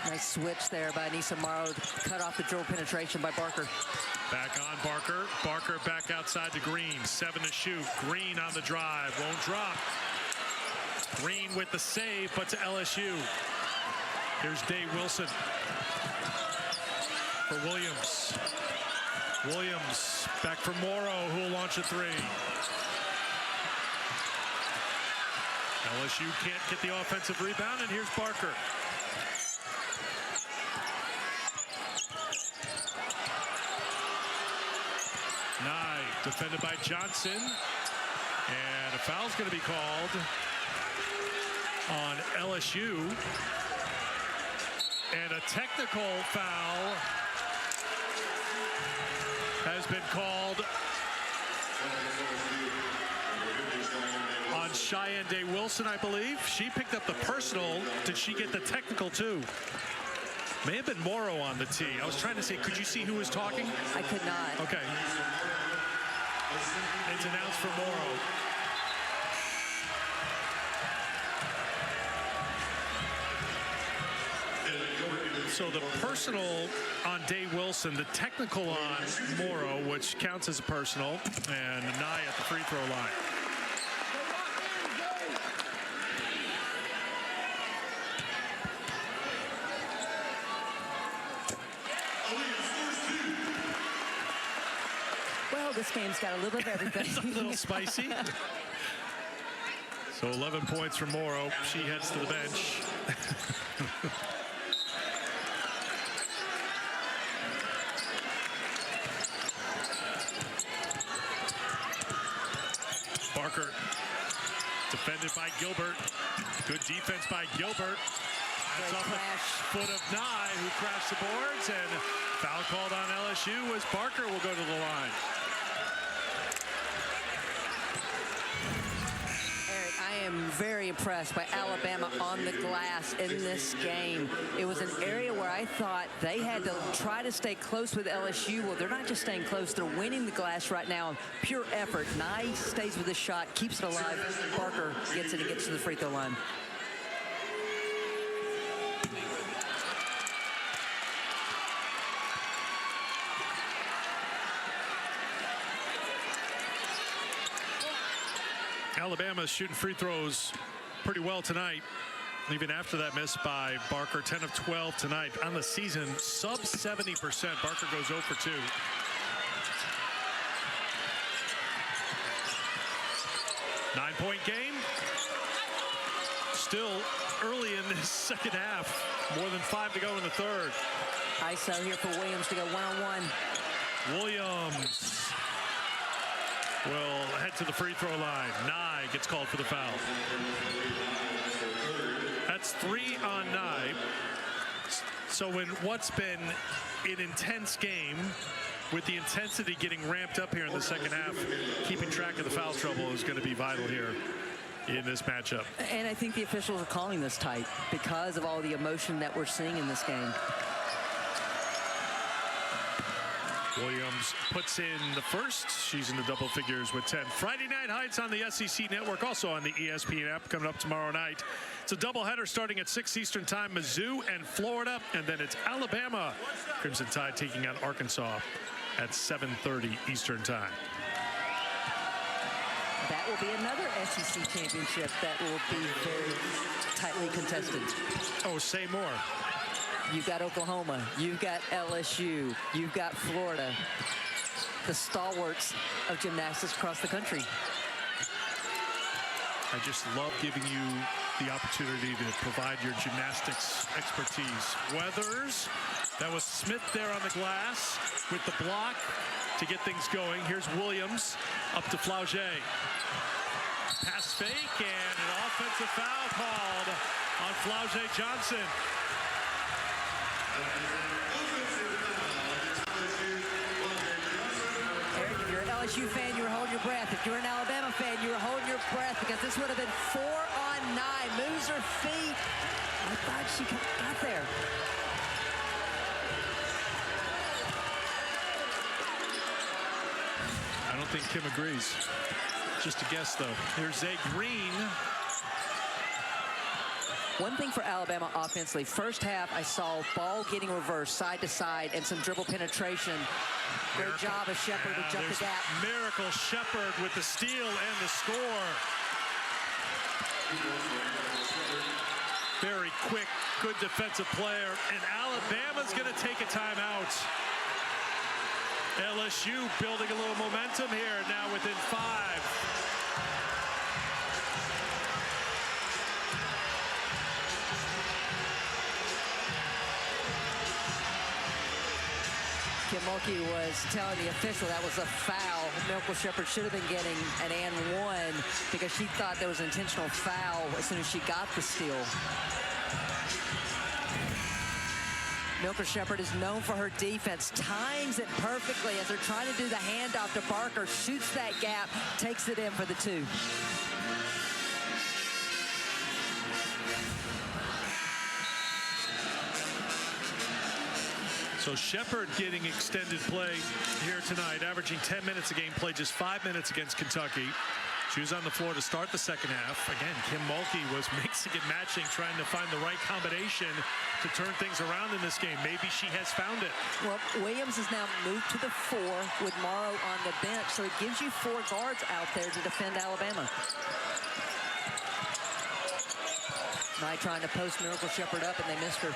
Nice switch there by Anissa Morrow to cut off the dribble penetration by Barker. Back on Barker. Barker back outside to Green. 7 to shoot. Green on the drive. Won't drop. Green with the save, but to LSU. Here's Day Wilson for Williams. Williams back for Morrow, who will launch a 3. LSU can't get the offensive rebound, and here's Barker. Nye defended by Johnson, and a foul's going to be called on LSU. And a technical foul has been called on Cheyenne Day Wilson, I believe. She picked up the personal. Did she get the technical too? May have been Morrow on the tee. I was trying to say, could you see who was talking? I could not. Okay. It's announced for Morrow. So the personal on Day Wilson, the technical on Morrow, which counts as a personal, and Nye at the free throw line. Well, this game's got a little bit of everything. It's a little spicy. So 11 points for Morrow. She heads to the bench. Barker, defended by Gilbert. Good defense by Gilbert. That's off the foot of Nye, who crashed the boards, and foul called on LSU as Barker will go to the line. Eric, I am very impressed by Alabama on the glass in this game. It was an area where I thought they had to try to stay close with LSU. Well, they're not just staying close, they're winning the glass right now. Pure effort. Nye stays with the shot, keeps it alive. Barker gets it and gets to the free throw line. Alabama's shooting free throws pretty well tonight. Even after that miss by Barker, 10 of 12 tonight on the season, sub 70%. Barker goes 0 for 2. Nine-point game. Still early in this second half. More than 5 to go in the third. ISO here for Williams to go one-on-one. Williams will head to the free throw line. Nye gets called for the foul. That's 3 on Nye. So in what's been an intense game, with the intensity getting ramped up here in the second half, keeping track of the foul trouble is going to be vital here in this matchup. And I think the officials are calling this tight because of all the emotion that we're seeing in this game. Williams puts in the first. She's in the double figures with 10. Friday Night Heights on the SEC Network, also on the ESPN app, coming up tomorrow night. It's a doubleheader starting at 6 Eastern time, Mizzou and Florida, and then it's Alabama. Crimson Tide taking on Arkansas at 7:30 Eastern time. That will be another SEC championship that will be very tightly contested. Oh, say more. You've got Oklahoma, you've got LSU, you've got Florida, the stalwarts of gymnastics across the country. I just love giving you the opportunity to provide your gymnastics expertise. Weathers, that was Smith there on the glass with the block to get things going. Here's Williams up to Flauget. Pass fake and an offensive foul called on Flauget Johnson. Eric, if you're an LSU fan, you were holding your breath. If you're an Alabama fan, you were holding your breath because this would have been 4 on 9. Moves her feet. I thought she got there. I don't think Kim agrees. Just a guess, though. Here's Zay Green. One thing for Alabama offensively, first half I saw ball getting reversed side to side and some dribble penetration. Great job of Shepard to jump the gap. Miracle Shepard with the steal and the score. Very quick, good defensive player. And Alabama's going to take a timeout. LSU building a little momentum here, now within 5. Kim Mulkey was telling the official that was a foul. Miracle Shepard should have been getting an and 1 because she thought there was an intentional foul as soon as she got the steal. Miracle Shepard is known for her defense. Times it perfectly as they're trying to do the handoff to Barker. Shoots that gap, takes it in for the 2. So Shepard getting extended play here tonight, averaging 10 minutes a game, played just 5 minutes against Kentucky. She was on the floor to start the second half. Again, Kim Mulkey was mixing and matching, trying to find the right combination to turn things around in this game. Maybe she has found it. Well, Williams has now moved to the 4 with Morrow on the bench, so it gives you 4 guards out there to defend Alabama. Nye trying to post Miracle Shepard up, and they missed her.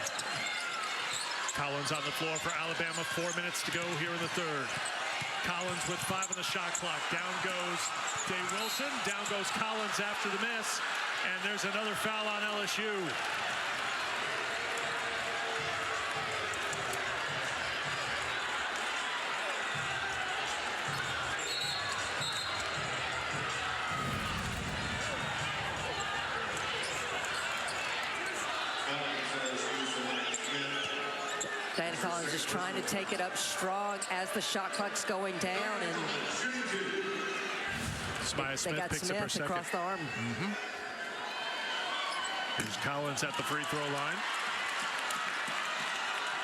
Collins on the floor for Alabama. 4 minutes to go here in the third. Collins with 5 on the shot clock. Down goes Day Wilson. Down goes Collins after the miss. And there's another foul on LSU. Diana Collins just trying to take it up strong as the shot clock's going down, and Smith they got picks up her Smith second. across the arm. Here's Collins at the free throw line.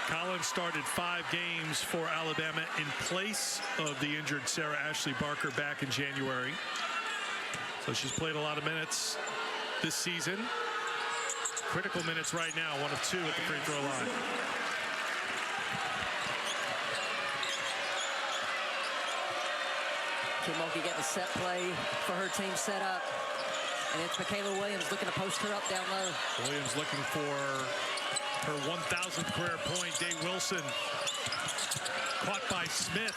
Collins started 5 games for Alabama in place of the injured Sarah Ashley Barker back in January. So she's played a lot of minutes this season. Critical minutes right now, 1 of 2 at the free throw line. Kim Mulkey getting a set play for her team set up. And it's Michaela Williams looking to post her up down low. Williams looking for her 1,000th career point. Day Wilson caught by Smith.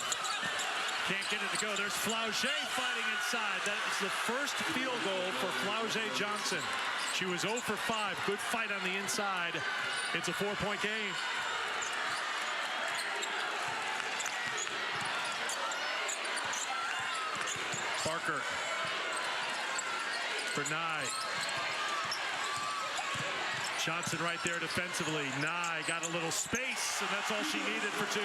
Can't get it to go. There's Flauget fighting inside. That is the first field goal for Flauget Johnson. She was 0 for 5. Good fight on the inside. It's a 4-point game. Barker for Nye. Johnson right there defensively. Nye got a little space, and that's all she needed for 2.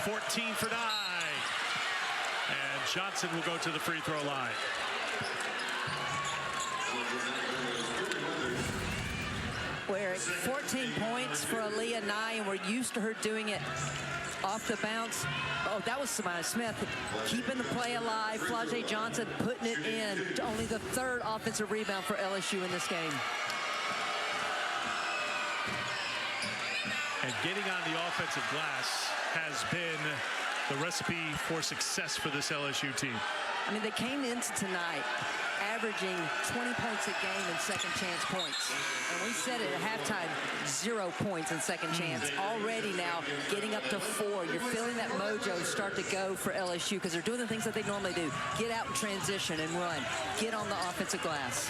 14 for Nye. And Johnson will go to the free throw line. Where 14 points for Aaliyah Nye, and we're used to her doing it off the bounce. Oh, that was Samaya Smith keeping the play alive. Flauget Johnson putting it in. Only the 3rd offensive rebound for LSU in this game. And getting on the offensive glass has been the recipe for success for this LSU team. I mean, they came into tonight averaging 20 points a game in second chance points. And we said it at halftime, 0 points in second chance. Already now getting up to 4. You're feeling that mojo start to go for LSU because they're doing the things that they normally do. Get out and transition and run. Get on the offensive glass.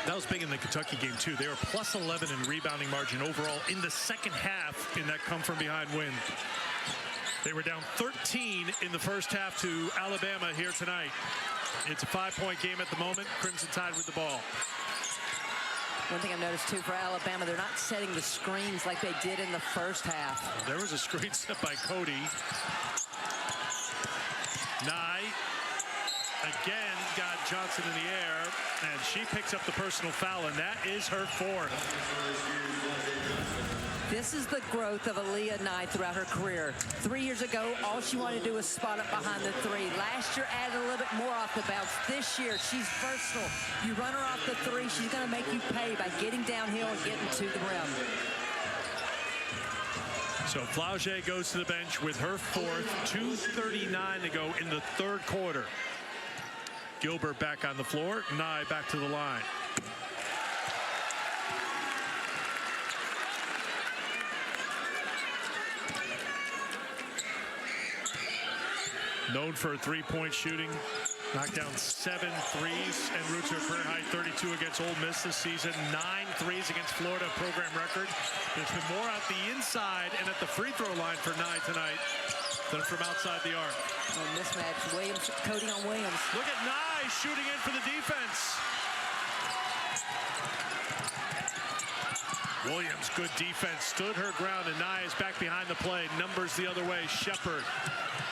That was big in the Kentucky game, too. They were plus 11 in rebounding margin overall in the second half in that come-from-behind win. They were down 13 in the first half to Alabama here tonight. It's a 5-point game at the moment. Crimson Tide with the ball. One thing I've noticed, too, for Alabama, they're not setting the screens like they did in the first half. There was a screen set by Cody. Nye again got Johnson in the air, and she picks up the personal foul, and that is her 4th. This is the growth of Aaliyah Nye throughout her career. 3 years ago, all she wanted to do was spot up behind the 3. Last year, added a little bit more off the bounce. This year, she's versatile. You run her off the 3, she's going to make you pay by getting downhill and getting to the rim. So Flauget goes to the bench with her 4th. 2:39 to go in the 3rd quarter. Gilbert back on the floor. Nye back to the line. Known for 3-point shooting. Knocked down 7 threes and roots her career high 32 against Ole Miss this season. 9 threes against Florida, program record. There's been more out the inside and at the free throw line for Nye tonight than from outside the arc. Oh, mismatch. Williams, Cody on Williams. Look at Nye shooting in for the defense. Williams, good defense, stood her ground, and Nye is back behind the play. Numbers the other way. Shepard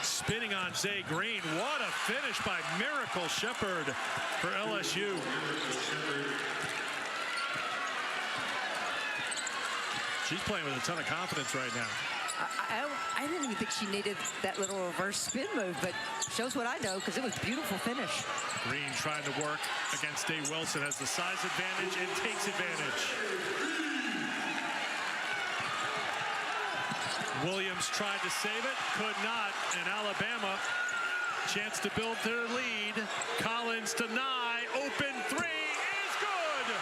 spinning on Zay Green. What a finish by Miracle Shepard for LSU. She's playing with a ton of confidence right now. I didn't even think she needed that little reverse spin move, but shows what I know because it was a beautiful finish. Green trying to work against Day Wilson, has the size advantage and takes advantage. Williams tried to save it, could not, and Alabama chance to build their lead. Collins to Nye, open 3 is good.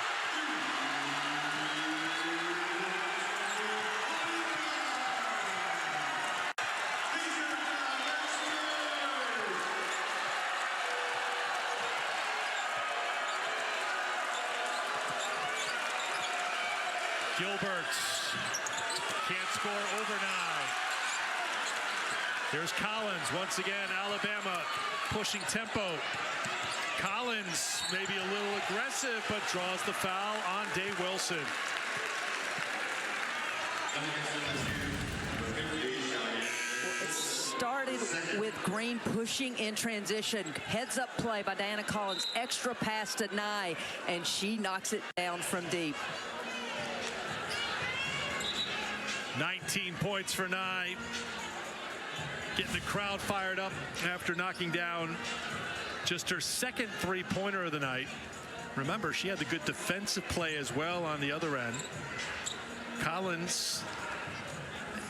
Gilbert can't score over Nye. Here's Collins once again. Alabama pushing tempo. Collins maybe a little aggressive, but draws the foul on Day Wilson. It started with Green pushing in transition. Heads up play by Diana Collins. Extra pass to Nye, and she knocks it down from deep. 19 points for Nye. Getting the crowd fired up after knocking down just her 2nd 3-pointer of the night. Remember, she had the good defensive play as well on the other end. Collins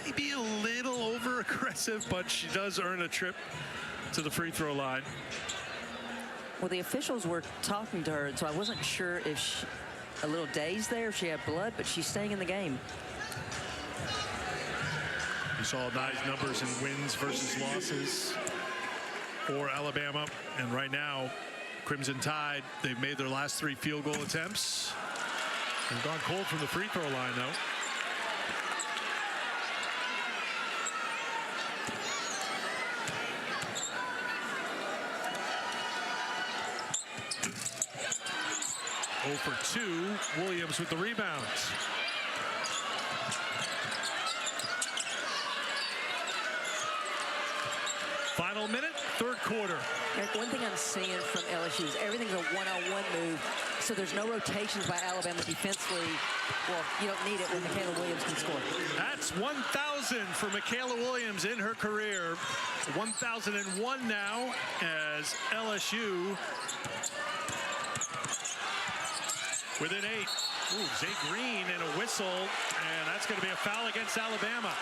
maybe a little over aggressive, but she does earn a trip to the free throw line. Well, the officials were talking to her, so I wasn't sure if she, a little dazed there, if she had blood, but she's staying in the game. You saw nice numbers in wins versus losses for Alabama. And right now, Crimson Tide, they've made their last 3 field goal attempts. They've gone cold from the free throw line, though. For 2, Williams with the rebounds. Final minute, 3rd quarter. Eric, one thing I'm seeing from LSU is everything's a one-on-one move, so there's no rotations by Alabama defensively. Well, you don't need it when Michaela Williams can score. That's 1,000 for Michaela Williams in her career. 1,001 now as LSU within 8. Ooh, Zay Green and a whistle, and that's going to be a foul against Alabama.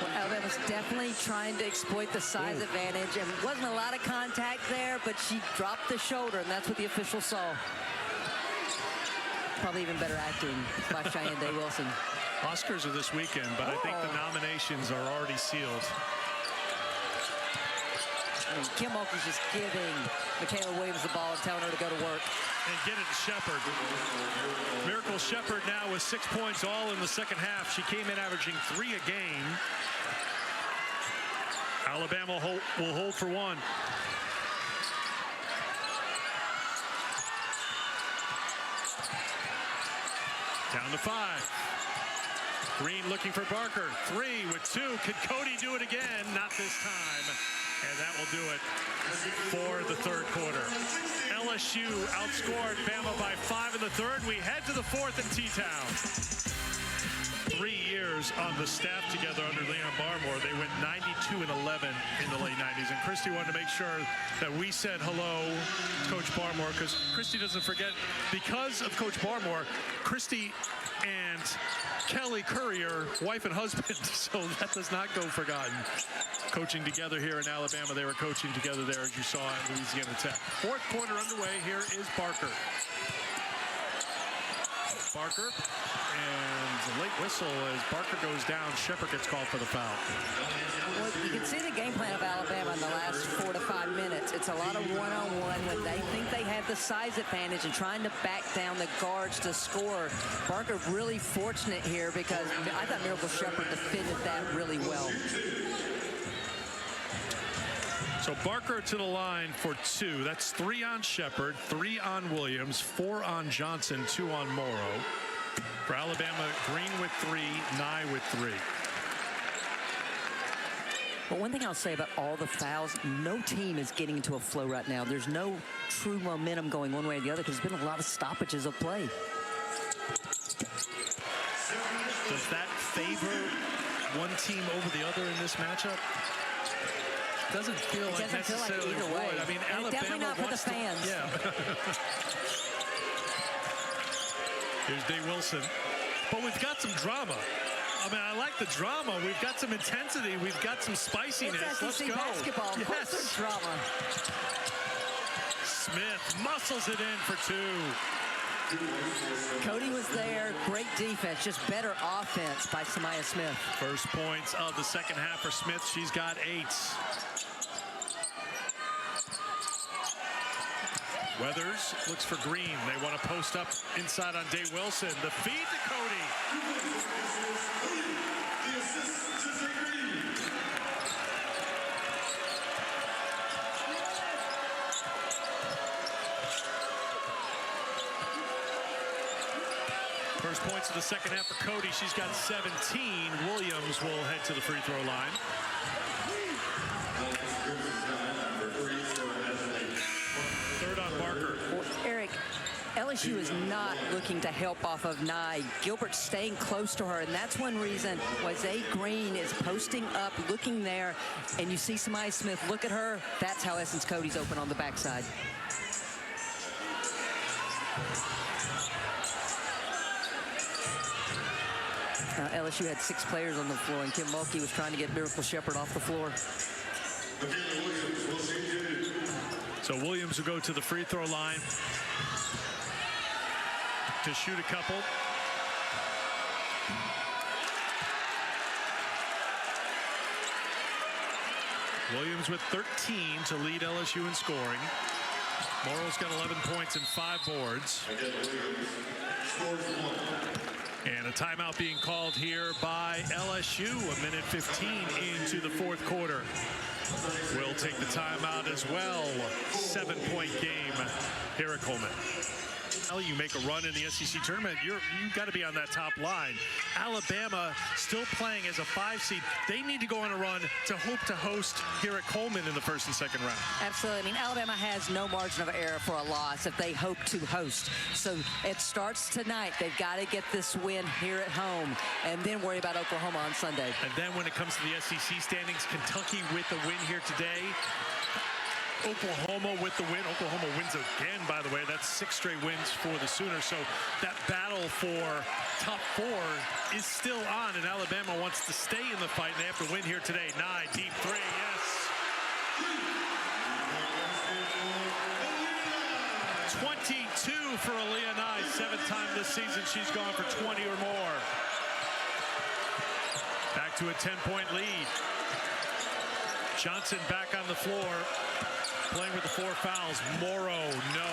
Well, Alabama's definitely trying to exploit the size advantage, and wasn't a lot of contact there, but she dropped the shoulder, and that's what the official saw. Probably even better acting by Cheyenne Day Wilson. Oscars are this weekend, but I think the nominations are already sealed. I mean, Kim Mulkey's just giving Michaela Williams the ball and telling her to go to work. And get it to Shepard. Miracle Shepard now with 6 points all in the second half. She came in averaging 3 a game. Alabama will hold for 1. Down to 5. Green looking for Barker. 3 with 2. Could Cody do it again? Not this time. And that will do it for the 3rd quarter. LSU outscored Bama by 5 in the 3rd. We head to the 4th in T-Town. 3 years on the staff together under Leon Barmore. They went 92-11 in the late 90s. And Christy wanted to make sure that we said hello to Coach Barmore, because Christy doesn't forget, because of Coach Barmore, Christy and Kelly Courier, wife and husband, so that does not go forgotten. Coaching together here in Alabama. They were coaching together there, as you saw at Louisiana Tech. 4th quarter underway. Here is Barker. Barker, and a late whistle as Barker goes down. Shepard gets called for the foul. Well, you can see the game plan of Alabama in the last 4 to 5 minutes. It's a lot of one-on-one when they think they have the size advantage and trying to back down the guards to score. Barker really fortunate here because I thought Miracle Shepard defended that really well. So Barker to the line for 2. That's 3 on Shepard, 3 on Williams, 4 on Johnson, 2 on Morrow. For Alabama, Green with 3, Nye with 3. But one thing I'll say about all the fouls, no team is getting into a flow right now. There's no true momentum going one way or the other because there's been a lot of stoppages of play. Does that favor one team over the other in this matchup? Doesn't feel like necessarily either way. I mean, and Alabama definitely not for the fans. Yeah. Here's Day Wilson. But we've got some drama. I mean, I like the drama. We've got some intensity. We've got some spiciness. It's SEC basketball. Of course there's drama. Smith muscles it in for 2. Cody was there. Great defense. Just better offense by Samaya Smith. First points of the second half for Smith. She's got 8. Weathers looks for Green. They want to post up inside on Day Wilson. The feed to Cody. First points of the second half for Cody. She's got 17. Williams will head to the free throw line. Third on Barker. Well, Eric, LSU is not looking to help off of Nye. Gilbert's staying close to her, and that's one reason why Zay Green is posting up, looking there, and you see Samaya Smith look at her. That's how Essence Cody's open on the backside. LSU had 6 players on the floor, and Kim Mulkey was trying to get Miracle Shepherd off the floor. So Williams will go to the free throw line to shoot a couple. Williams with 13 to lead LSU in scoring. Morrow's got 11 points and 5 boards. And a timeout being called here by LSU. 1:15 into the fourth quarter. Will take the timeout as well. 7-point game here at Coleman. You make a run in the SEC tournament, you've got to be on that top line. Alabama still playing as a 5 seed. They need to go on a run to hope to host here at Coleman in the first and second round. Absolutely. I mean, Alabama has no margin of error for a loss if they hope to host. So it starts tonight. They've got to get this win here at home and then worry about Oklahoma on Sunday. And then when it comes to the SEC standings, Kentucky with the win here today. Oklahoma with the win. Oklahoma wins again, by the way. That's 6 straight wins for the Sooners. So that battle for top 4 is still on, and Alabama wants to stay in the fight, and they have to win here today. Nye, deep 3, yes. 22 for Aaliyah Nye. 7th time this season she's gone for 20 or more. Back to a 10-point lead. Johnson back on the floor. Playing with the 4 fouls. Morrow, no.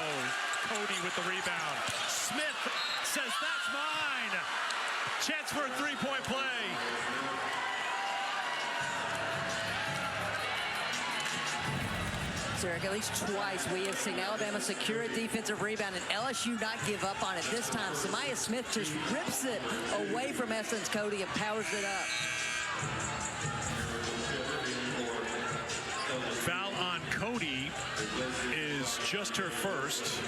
Cody with the rebound. Smith says, that's mine. Chance for a 3-point play. So, Eric, at least twice we have seen Alabama secure a defensive rebound and LSU not give up on it. This time, Samaya Smith just rips it away from Essence Cody and powers it up. Foul on Cody is just her first.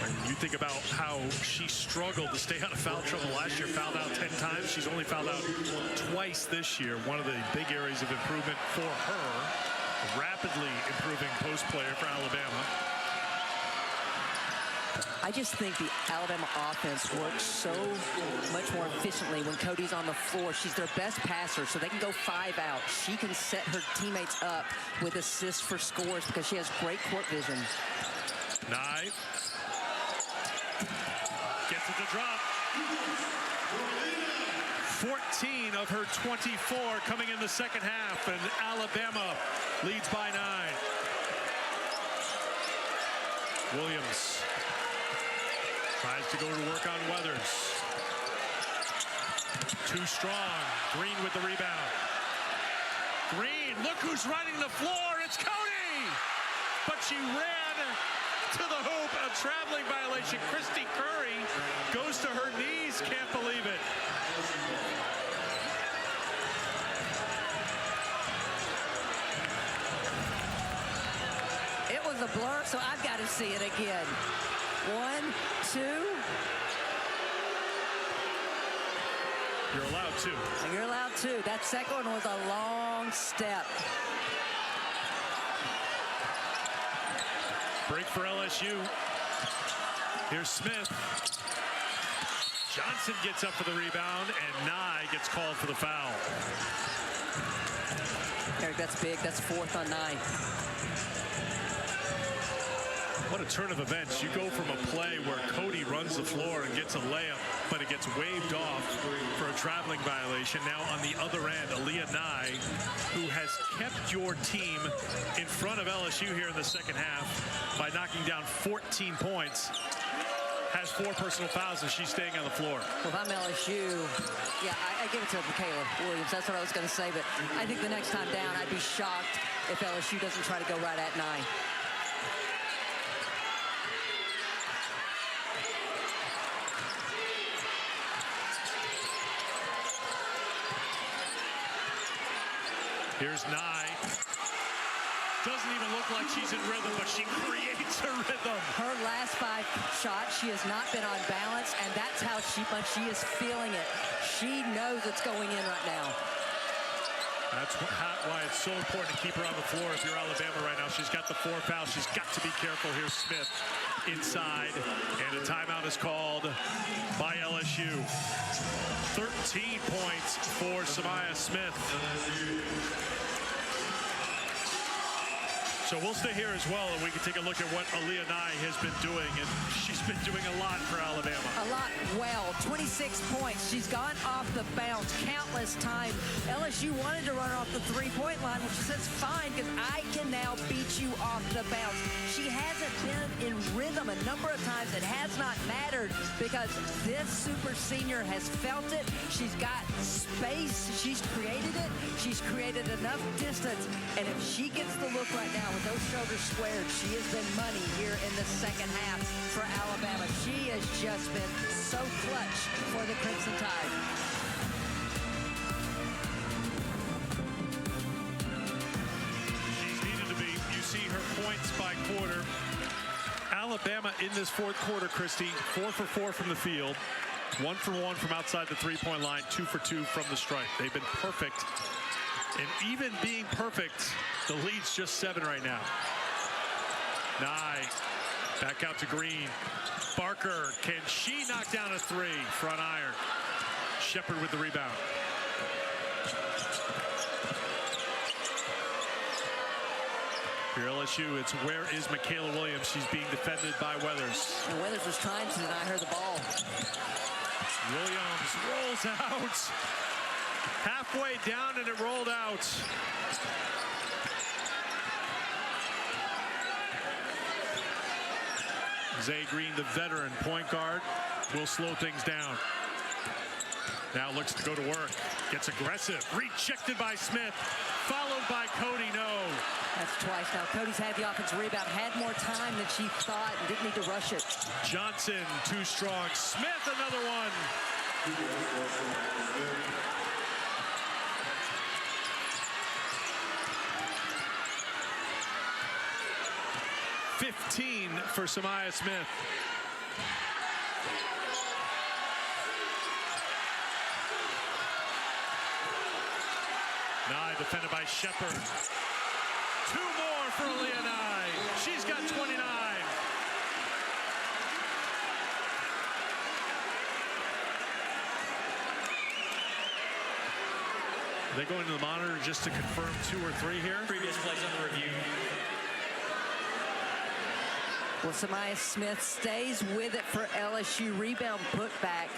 When you think about how she struggled to stay out of foul trouble last year, fouled out 10 times. She's only fouled out twice this year. One of the big areas of improvement for her. Rapidly improving post player for Alabama. I just think the Alabama offense works so much more efficiently when Cody's on the floor. She's their best passer, so they can go 5 out. She can set her teammates up with assists for scores because she has great court vision. Nye gets it to drop. 14 of her 24 coming in the second half, and Alabama leads by 9. Williams tries to go to work on Weathers. Too strong. Green with the rebound. Green, look who's running the floor. It's Cody! But she ran to the hoop. A traveling violation. Christy Curry goes to her knees. Can't believe it. It was a blur, so I've got to see it again. 1, 2. You're allowed to. You're allowed to. That second one was a long step. Break for LSU. Here's Smith. Johnson gets up for the rebound, and Nye gets called for the foul. Eric, that's big. That's 4th on 9. What a turn of events. You go from a play where Cody runs the floor and gets a layup, but it gets waved off for a traveling violation. Now on the other end, Aaliyah Nye, who has kept your team in front of LSU here in the second half by knocking down 14 points, has 4 personal fouls, and she's staying on the floor. Well, if I'm LSU, yeah, I give it to Michaela Williams. That's what I was going to say, but I think the next time down, I'd be shocked if LSU doesn't try to go right at 9. Here's Nye. Doesn't even look like she's in rhythm, but she creates a rhythm. Her last 5 shots, she has not been on balance, and that's how much she is feeling it. She knows it's going in right now. That's why it's so important to keep her on the floor if you're Alabama right now. She's got the 4 fouls. She's got to be careful. Here's Smith inside, and a timeout is called by LSU. 13 points for Samaya Smith. So we'll stay here as well, and we can take a look at what Aaliyah Nye has been doing, and she's been doing a lot for Alabama. A lot. Well, 26 points. She's gone off the bounce countless times. LSU wanted to run her off the three-point line, which she says, fine, because I can now beat you off the bounce. She hasn't been in rhythm a number of times. It has not mattered because this super senior has felt it. She's got space. She's created it. She's created enough distance, and if she gets the look right now, with those shoulders squared, she has been money here in the second half for Alabama. She has just been so clutch for the Crimson Tide. She's needed to be. You see her points by quarter. Alabama in this fourth quarter, Christy, 4 for 4 from the field, 1 for 1 from outside the three-point line, 2 for 2 from the stripe. They've been perfect. And even being perfect, the lead's just 7 right now. Nye, back out to Green. Barker, can she knock down a 3? Front iron. Shepard with the rebound. Here LSU, it's where is Michaela Williams? She's being defended by Weathers. And Weathers was trying to deny her the ball. Williams rolls out. Halfway down and it rolled out. Zay Green, the veteran point guard, will slow things down. Now looks to go to work. Gets aggressive. Rejected by Smith. Followed by Cody. No. That's twice now. Cody's had the offensive rebound, had more time than she thought, and didn't need to rush it. Johnson, too strong. Smith, another one. 15 for Samaya Smith. Nye defended by Shepard. 2 more for Aaliyah Nye. She's got 29. They go into the monitor just to confirm 2 or 3 here. Previous plays on the review. Well, Samaya Smith stays with it for LSU. Rebound put back.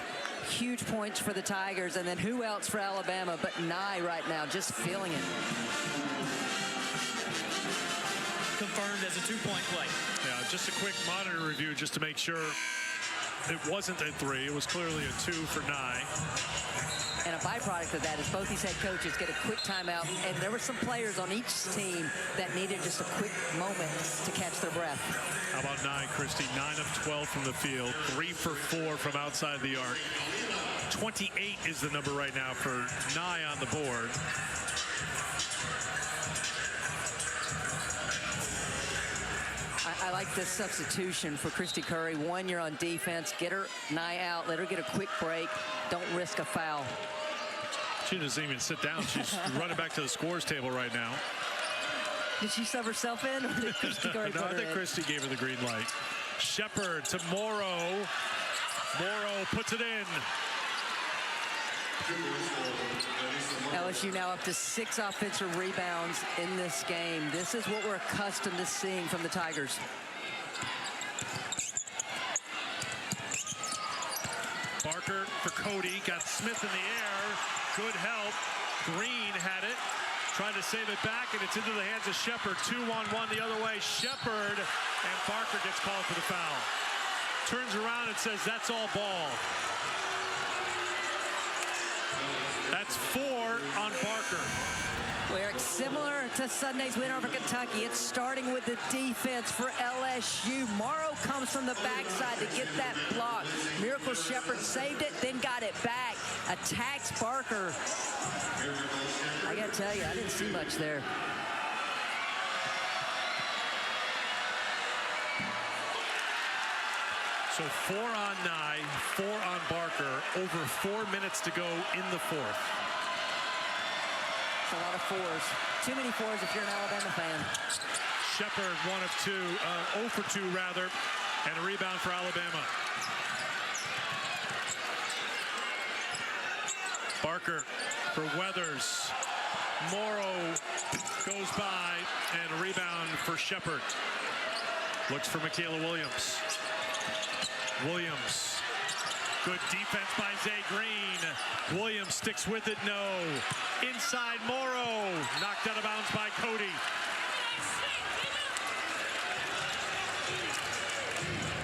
Huge points for the Tigers. And then who else for Alabama but Nye right now, just feeling it. Confirmed as a 2-point play. Yeah, just a quick monitor review just to make sure it wasn't a 3. It was clearly a 2 for Nye. And a byproduct of that is both these head coaches get a quick timeout, and there were some players on each team that needed just a quick moment to catch their breath. How about Nye, Christy? 9 of 12 from the field, 3 for 4 from outside the arc. 28 is the number right now for Nye on the board. I like this substitution for Christy Curry. 1 year on defense, get her Nye out, let her get a quick break, don't risk a foul. She doesn't even sit down. She's running back to the scores table right now. Did she sub herself in, or did Christy Curry No, put I her think in? Christy gave her the green light. Shepard to Morrow. Morrow puts it in. LSU now up to 6 offensive rebounds in this game. This is what we're accustomed to seeing from the Tigers. Barker for Cody. Got Smith in the air. Good help. Green had it. Tried to save it back, and it's into the hands of Shepard. 2-on-1 the other way. Shepard, and Barker gets called for the foul. Turns around and says, that's all ball. That's 4 on Barker. We're similar to Sunday's win over Kentucky. It's starting with the defense for LSU. Morrow comes from the backside to get that block. Miracle Shepard saved it, then got it back. Attacks Barker. I got to tell you, I didn't see much there. So 4 on Nye, 4 on Barker. Over 4 minutes to go in the fourth. It's a lot of fours. Too many fours if you're an Alabama fan. Shepard, 0 for 2 rather, and a rebound for Alabama. Barker for Weathers. Morrow goes by, and a rebound for Shepard. Looks for Michaela Williams. Williams. Good defense by Zay Green. Williams sticks with it, no. Inside Morrow. Knocked out of bounds by Cody.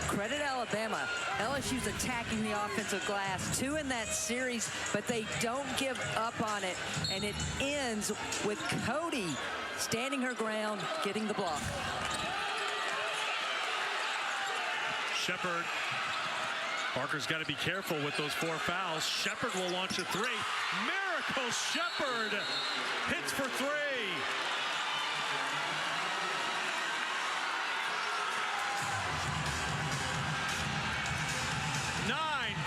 Credit Alabama. LSU's attacking the offensive glass. 2 in that series, but they don't give up on it. And it ends with Cody standing her ground, getting the block. Shepard. Barker's got to be careful with those 4 fouls. Shepard will launch a 3. Miracle Shepard hits for 3.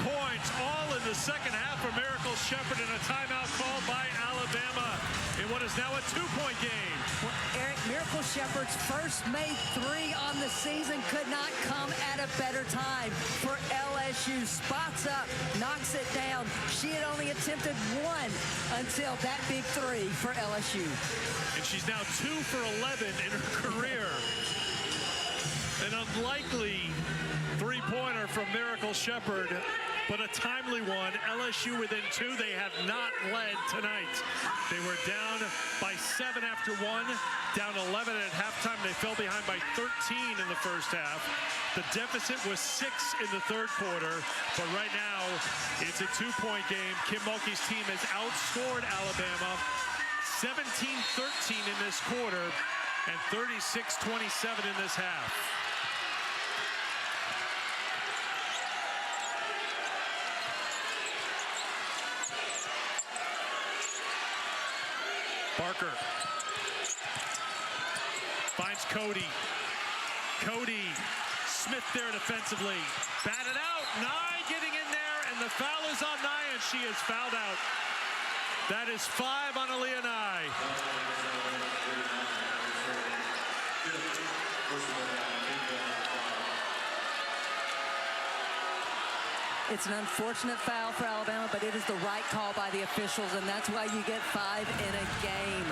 Points all in the second half for Miracle Shepard, and a timeout called by Alabama in what is now a 2-point game. Well, Eric, Miracle Shepard's first made 3 on the season could not come at a better time for LSU. Spots up, knocks it down. She had only attempted 1 until that big 3 for LSU. And she's now 2 for 11 in her career. An unlikely 3-pointer from Miracle Shepard, but a timely one. LSU within 2. They have not led tonight. They were down by 7 after 1, down 11 at halftime. They fell behind by 13 in the first half. The deficit was 6 in the third quarter, but right now it's a 2-point game. Kim Mulkey's team has outscored Alabama 17-13 in this quarter and 36-27 in this half. Barker finds Cody. Cody, Smith there defensively. Batted out. Nye getting in there, and the foul is on Nye, and she is fouled out. That is 5 on Aaliyah Nye. It's an unfortunate foul for Alabama, but it is the right call by the officials, and that's why you get 5 in a game.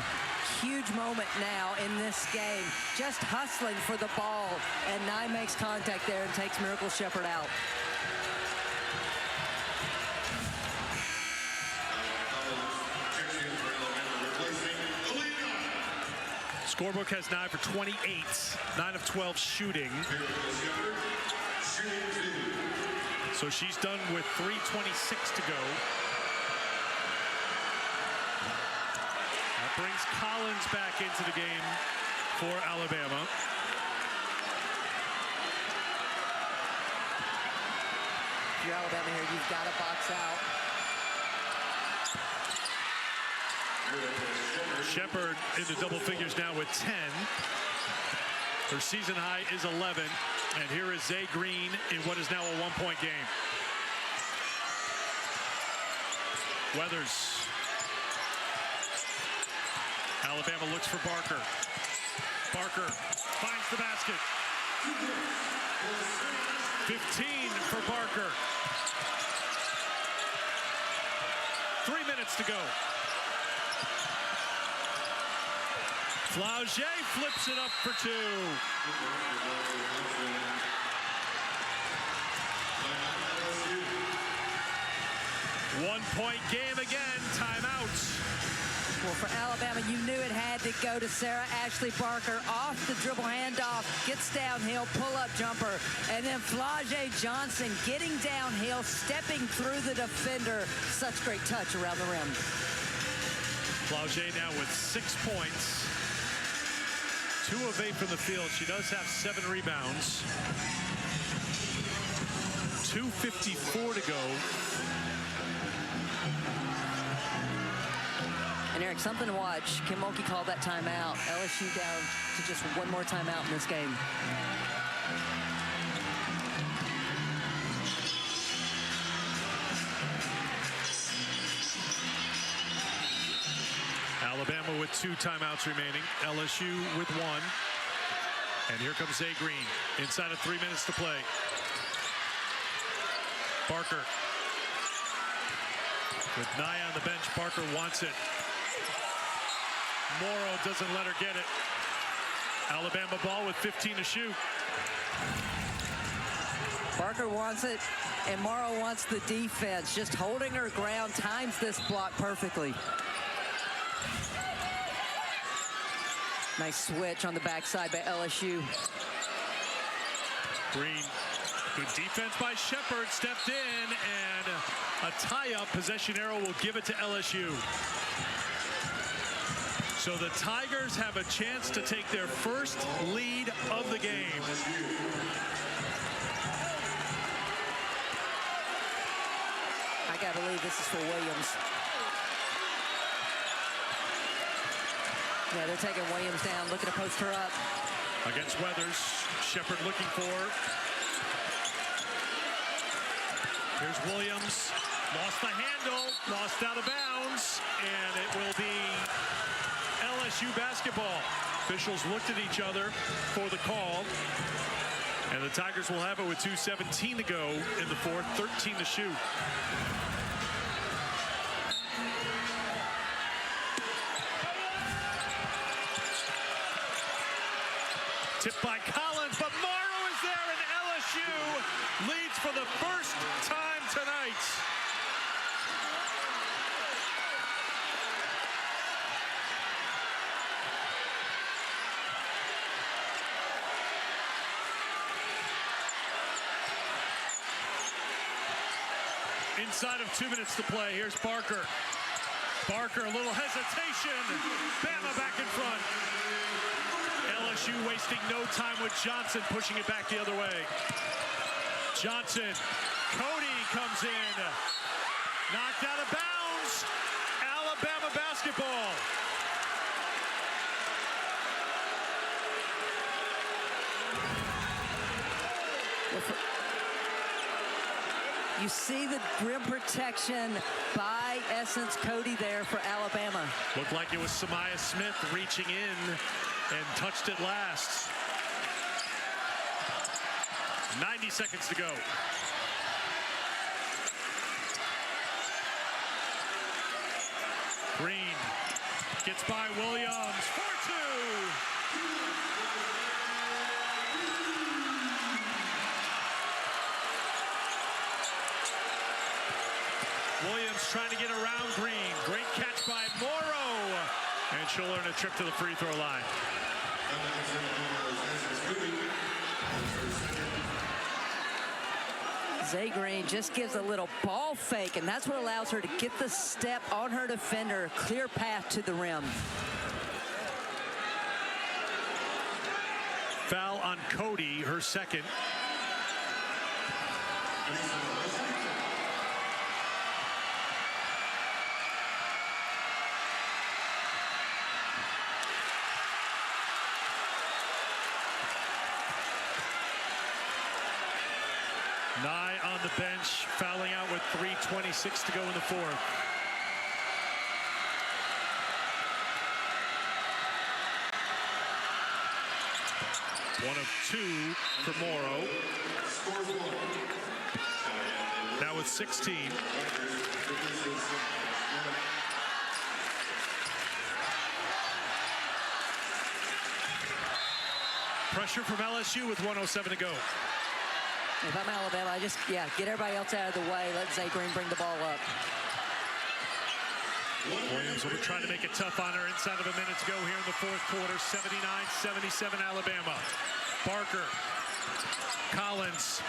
Huge moment now in this game. Just hustling for the ball, and Nye makes contact there and takes Miracle Shepard out. Scorebook has Nye for 28, 9 of 12 shooting. So she's done with 3:26 to go. That brings Collins back into the game for Alabama. If you're Alabama here, you've got to box out. Shepard into double figures now with 10. Her season high is 11. And here is Zay Green in what is now a 1-point game. Weathers. Alabama looks for Barker. Barker finds the basket. 15 for Barker. 3 minutes to go. Flaugier flips it up for 2. One-point game again, timeout. Well, for Alabama, you knew it had to go to Sarah Ashley Barker. Off the dribble handoff, gets downhill, pull-up jumper. And then Flaugier Johnson getting downhill, stepping through the defender. Such great touch around the rim. Flaugier now with 6 points. 2 of 8 from the field. She does have 7 rebounds. 2:54 to go. And Eric, something to watch. Kim Mulkey called that timeout. LSU down to just 1 more timeout in this game. Alabama with 2 timeouts remaining. LSU with 1. And here comes Zay Green inside of 3 minutes to play. Parker with Nye on the bench. Parker wants it. Morrow doesn't let her get it. Alabama ball with 15 to shoot. Parker wants it, and Morrow wants the defense. Just holding her ground times this block perfectly. Nice switch on the backside by LSU. Green, good defense by Shepard, stepped in, and a tie-up. Possession arrow will give it to LSU. So the Tigers have a chance to take their first lead of the game. I gotta believe this is for Williams. Yeah, they're taking Williams down, looking to post her up. Against Weathers, Shepard looking for her. Here's Williams, lost the handle, lost out of bounds, and it will be LSU basketball. Officials looked at each other for the call, and the Tigers will have it with 2:17 to go in the fourth, 13 to shoot. Tipped by Collins, but Morrow is there, and LSU leads for the first time tonight. Inside of 2 minutes to play, here's Parker. Parker, a little hesitation. Bama back in front. LSU wasting no time with Johnson, pushing it back the other way. Johnson, Cody comes in. Knocked out of bounds. Alabama basketball. You see the rim protection by Essence Cody there for Alabama. Looked like it was Samaya Smith reaching in and touched it last. 90 seconds to go. Green gets by Williams. 4-2. Williams trying to get around Green. Great catch by Morrow. And she'll earn a trip to the free throw line. Zay Green just gives a little ball fake, and that's what allows her to get the step on her defender, clear path to the rim. Foul on Cody, her second. Nye on the bench, fouling out with 3:26 to go in the fourth. One of two for Morrow. Now with 16. Pressure from LSU with 1:07 to go. If I'm Alabama, I just, get everybody else out of the way. Let Zay Green bring the ball up. Williams will be trying to make it tough on her inside of a minute to go here in the fourth quarter. 79-77 Alabama. Parker. Collins.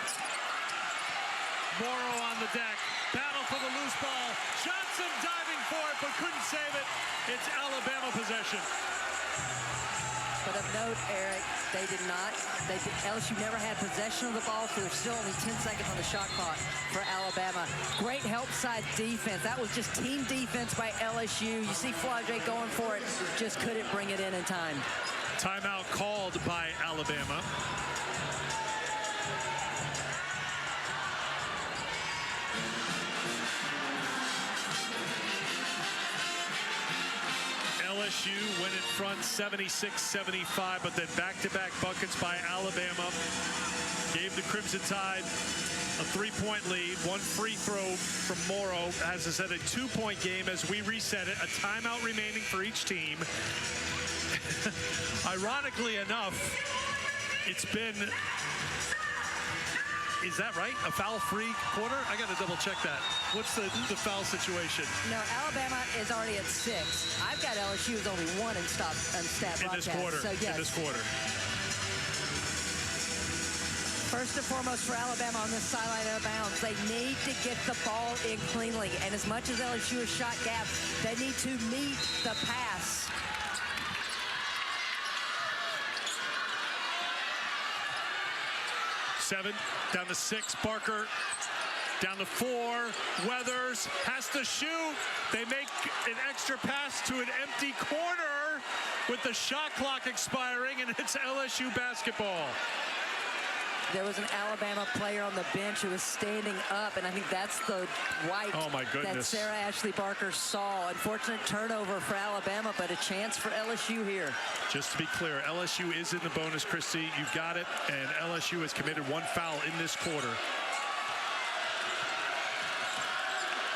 Morrow on the deck. Battle for the loose ball. Johnson diving for it, but couldn't save it. It's Alabama possession. But of note, Eric, LSU never had possession of the ball, so there's still only 10 seconds on the shot clock for Alabama. Great help side defense. That was just team defense by LSU. You see Flau'jae going for it, just couldn't bring it in time. Timeout called by Alabama. LSU went in front 76-75, but then back-to-back buckets by Alabama gave the Crimson Tide a 3-point lead. One free throw from Morrow. As I said, a 2-point game as we reset it. A timeout remaining for each team. Ironically enough, it's been, is that right? A foul-free quarter? I got to double-check that. What's the foul situation? No, Alabama is already at 6. I've got LSU is only 1 in stat in broadcast. this quarter. So, yes. In this quarter. First and foremost for Alabama on this sideline out of bounds, they need to get the ball in cleanly. And as much as LSU has shot gaps, they need to meet the pass. Seven, down to 6, Barker, down to 4, Weathers has to shoot. They make an extra pass to an empty corner with the shot clock expiring, and it's LSU basketball. There was an Alabama player on the bench who was standing up, and I think that's the white that Sarah Ashley Barker saw. Unfortunate turnover for Alabama, but a chance for LSU here. Just to be clear, LSU is in the bonus, Christy. You've got it, and LSU has committed 1 foul in this quarter.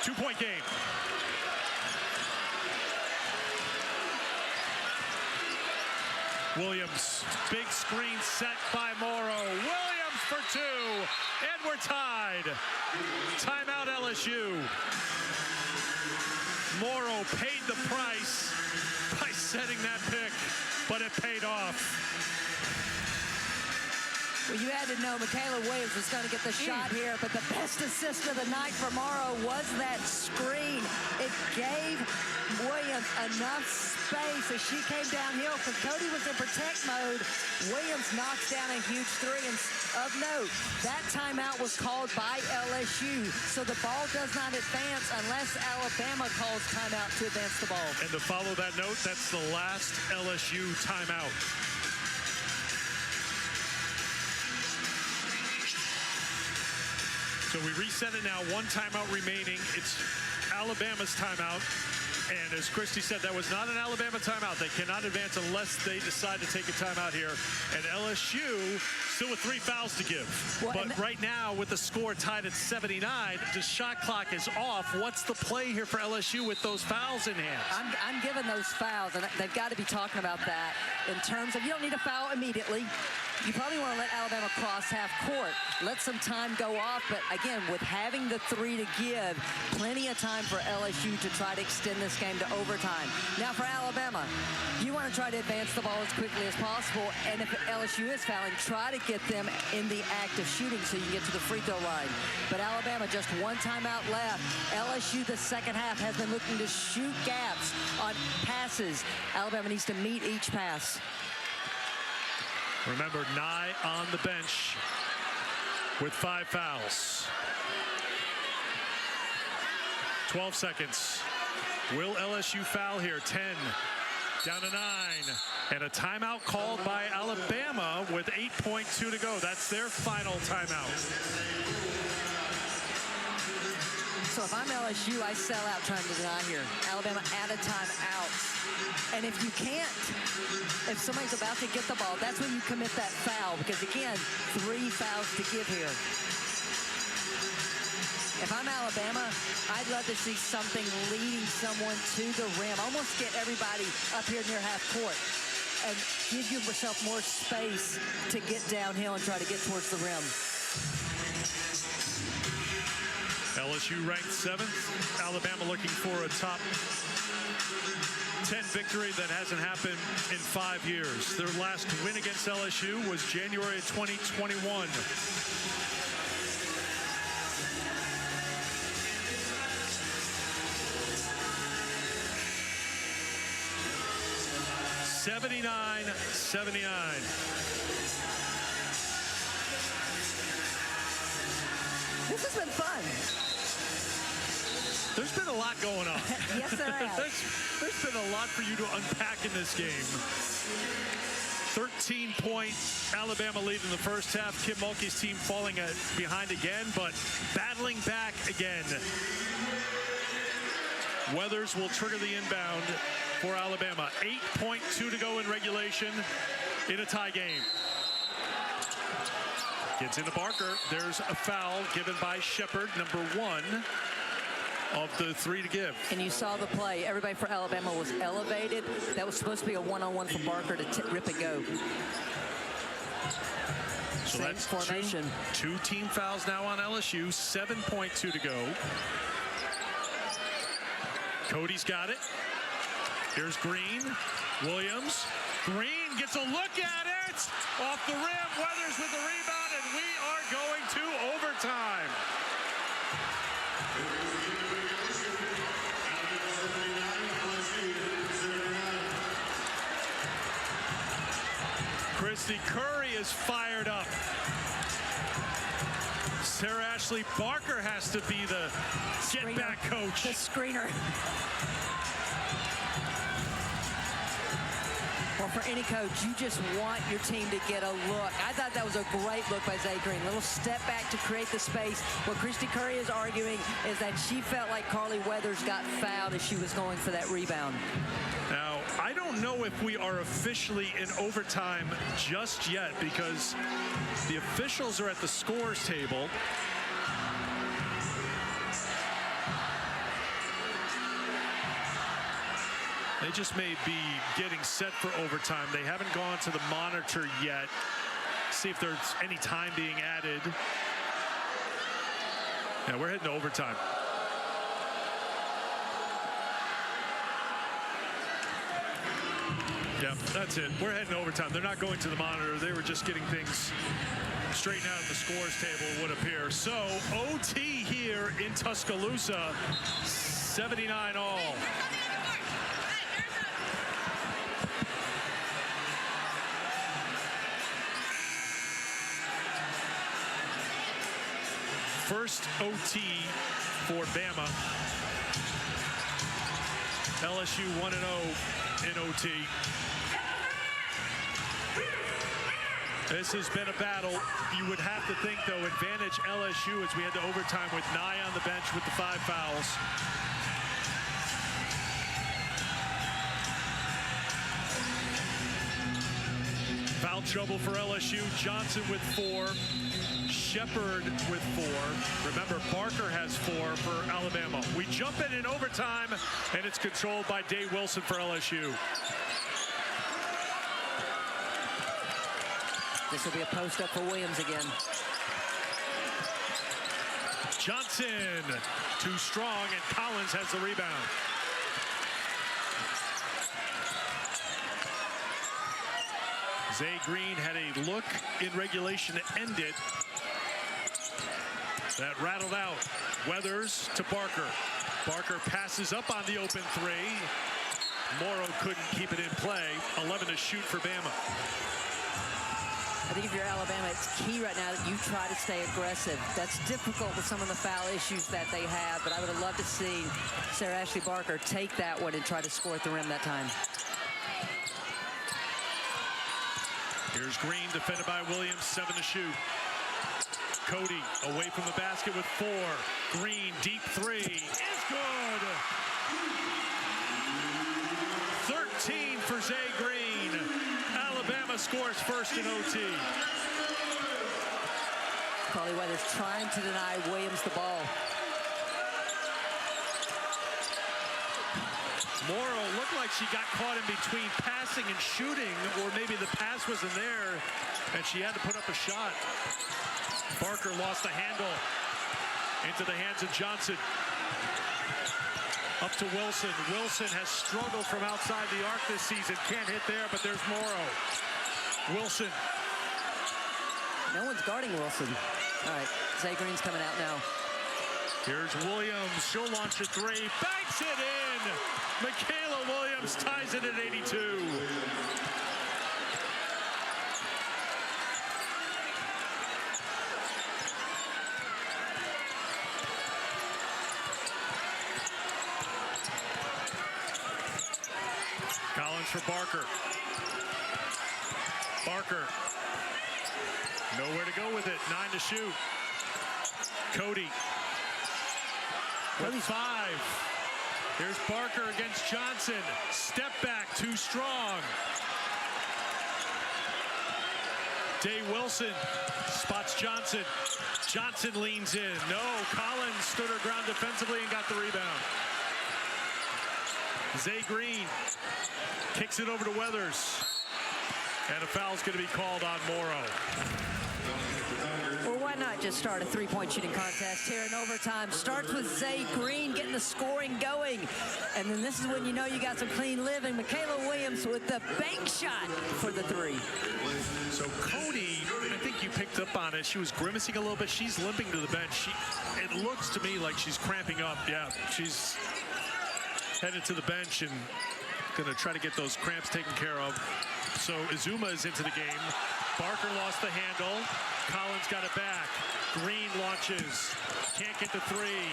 2-point game. Williams, big screen set by Morrow. Williams for 2, and we're tied. Timeout LSU. Morrow paid the price by setting that pick, but it paid off. Well, you had to know Michaela Williams was going to get the shot here, but the best assist of the night for Morrow was that screen. It gave Williams enough space as she came downhill because Cody was in protect mode. Williams knocks down a huge 3, and of note, that timeout was called by LSU, so the ball does not advance unless Alabama calls timeout to advance the ball. And to follow that note, that's the last LSU timeout. So we reset it now, 1 timeout remaining. It's Alabama's timeout. And as Christy said, that was not an Alabama timeout. They cannot advance unless they decide to take a timeout here. And LSU still with 3 fouls to give. Well, but right now, with the score tied at 79, the shot clock is off. What's the play here for LSU with those fouls in hand? I'm giving those fouls, and they've got to be talking about that in terms of you don't need a foul immediately. You probably want to let Alabama cross half court, let some time go off, but again, with having the 3 to give, plenty of time for LSU to try to extend this game to overtime. Now for Alabama, you want to try to advance the ball as quickly as possible, and if LSU is fouling, try to get them in the act of shooting so you can get to the free throw line. But Alabama, just 1 timeout left. LSU, the second half, has been looking to shoot gaps on passes. Alabama needs to meet each pass. Remember, Nye on the bench with 5 fouls. 12 seconds. Will LSU foul here? 10, down to 9. And a timeout called by Alabama with 8.2 to go. That's their final timeout. So if I'm LSU, I sell out trying to deny here. Alabama at a timeout. And if you can't, if somebody's about to get the ball, that's when you commit that foul. Because again, 3 fouls to give here. If I'm Alabama, I'd love to see something leading someone to the rim. Almost get everybody up here near half court and give yourself more space to get downhill and try to get towards the rim. LSU ranked 7th. Alabama looking for a top 10 victory that hasn't happened in 5 years. Their last win against LSU was January 2021. $79-79. This has been fun. There's been a lot going on. Yes, there has. There's been a lot for you to unpack in this game. 13-point Alabama lead in the first half. Kim Mulkey's team falling behind again, but battling back again. Weathers will trigger the inbound. for Alabama. 8.2 to go in regulation in a tie game. Gets into Barker. There's a foul given by Shepard, number 1 of the 3 to give. And you saw the play. Everybody for Alabama was elevated. That was supposed to be a one-on-one for Barker to rip and go. So same that's formation. Two team fouls now on LSU. 7.2 to go. Cody's got it. Here's Green. Williams. Green gets a look at it. Off the rim. Weathers with the rebound, and we are going to overtime. Christy Curry is fired up. Sarah Ashley Barker has to be the get-back coach. The screener. Well, for any coach, you just want your team to get a look. I thought that was a great look by Zay Green. Little step back to create the space. What Christy Curry is arguing is that she felt like Carly Weathers got fouled as she was going for that rebound. Now, I don't know if we are officially in overtime just yet because the officials are at the scores table. They just may be getting set for overtime. They haven't gone to the monitor yet. See if there's any time being added. Yeah, we're heading to overtime. Yeah, that's it. We're heading to overtime. They're not going to the monitor. They were just getting things straightened out at the scores table, it would appear. So, OT here in Tuscaloosa, 79 all. First OT for Bama. LSU 1-0 in OT. This has been a battle. You would have to think, though, advantage LSU as we head to overtime with Nye on the bench with the 5 fouls. Foul trouble for LSU. Johnson with 4. Shepard with 4. Remember, Barker has 4 for Alabama. We jump in overtime, and it's controlled by Day Wilson for LSU. This will be a post up for Williams again. Johnson, too strong, and Collins has the rebound. Zay Green had a look in regulation to end it. That rattled out. Weathers to Barker. Barker passes up on the open 3. Morrow couldn't keep it in play. 11 to shoot for Bama. I think if you're Alabama, it's key right now that you try to stay aggressive. That's difficult with some of the foul issues that they have, but I would have loved to see Sarah Ashley Barker take that one and try to score at the rim that time. Here's Green, defended by Williams, 7 to shoot. Cody away from the basket with 4. Green, deep 3 is good. 13 for Zay Green. Alabama scores first in OT. Carly Weathers trying to deny Williams the ball. Morrow looked like she got caught in between passing and shooting, or maybe the pass wasn't there, and she had to put up a shot. Barker lost the handle into the hands of Johnson. Up to Wilson. Wilson has struggled from outside the arc this season. Can't hit there, but there's Morrow. Wilson. No one's guarding Wilson. All right, Zay Green's coming out now. Here's Williams. She'll launch a 3. Banks it in. Michaela Williams ties it at 82. Collins for Barker. Barker. Nowhere to go with it. 9 to shoot. Cody. With 5. Here's Barker against Johnson. Step back, too strong. Day Wilson spots Johnson. Johnson leans in. No, Collins stood her ground defensively and got the rebound. Zay Green kicks it over to Weathers. And a foul's going to be called on Morrow. Well, why not just start a three-point shooting contest here in overtime? Starts with Zay Green getting the scoring going. And then this is when you know you got some clean living. Michaela Williams with the bank shot for the three. So Cody, I think you picked up on it. She was grimacing a little bit. She's limping to the bench. It looks to me like she's cramping up. Yeah, she's headed to the bench and going to try to get those cramps taken care of. So Izuma is into the game. Barker lost the handle. Collins got it back. Green launches. Can't get the three.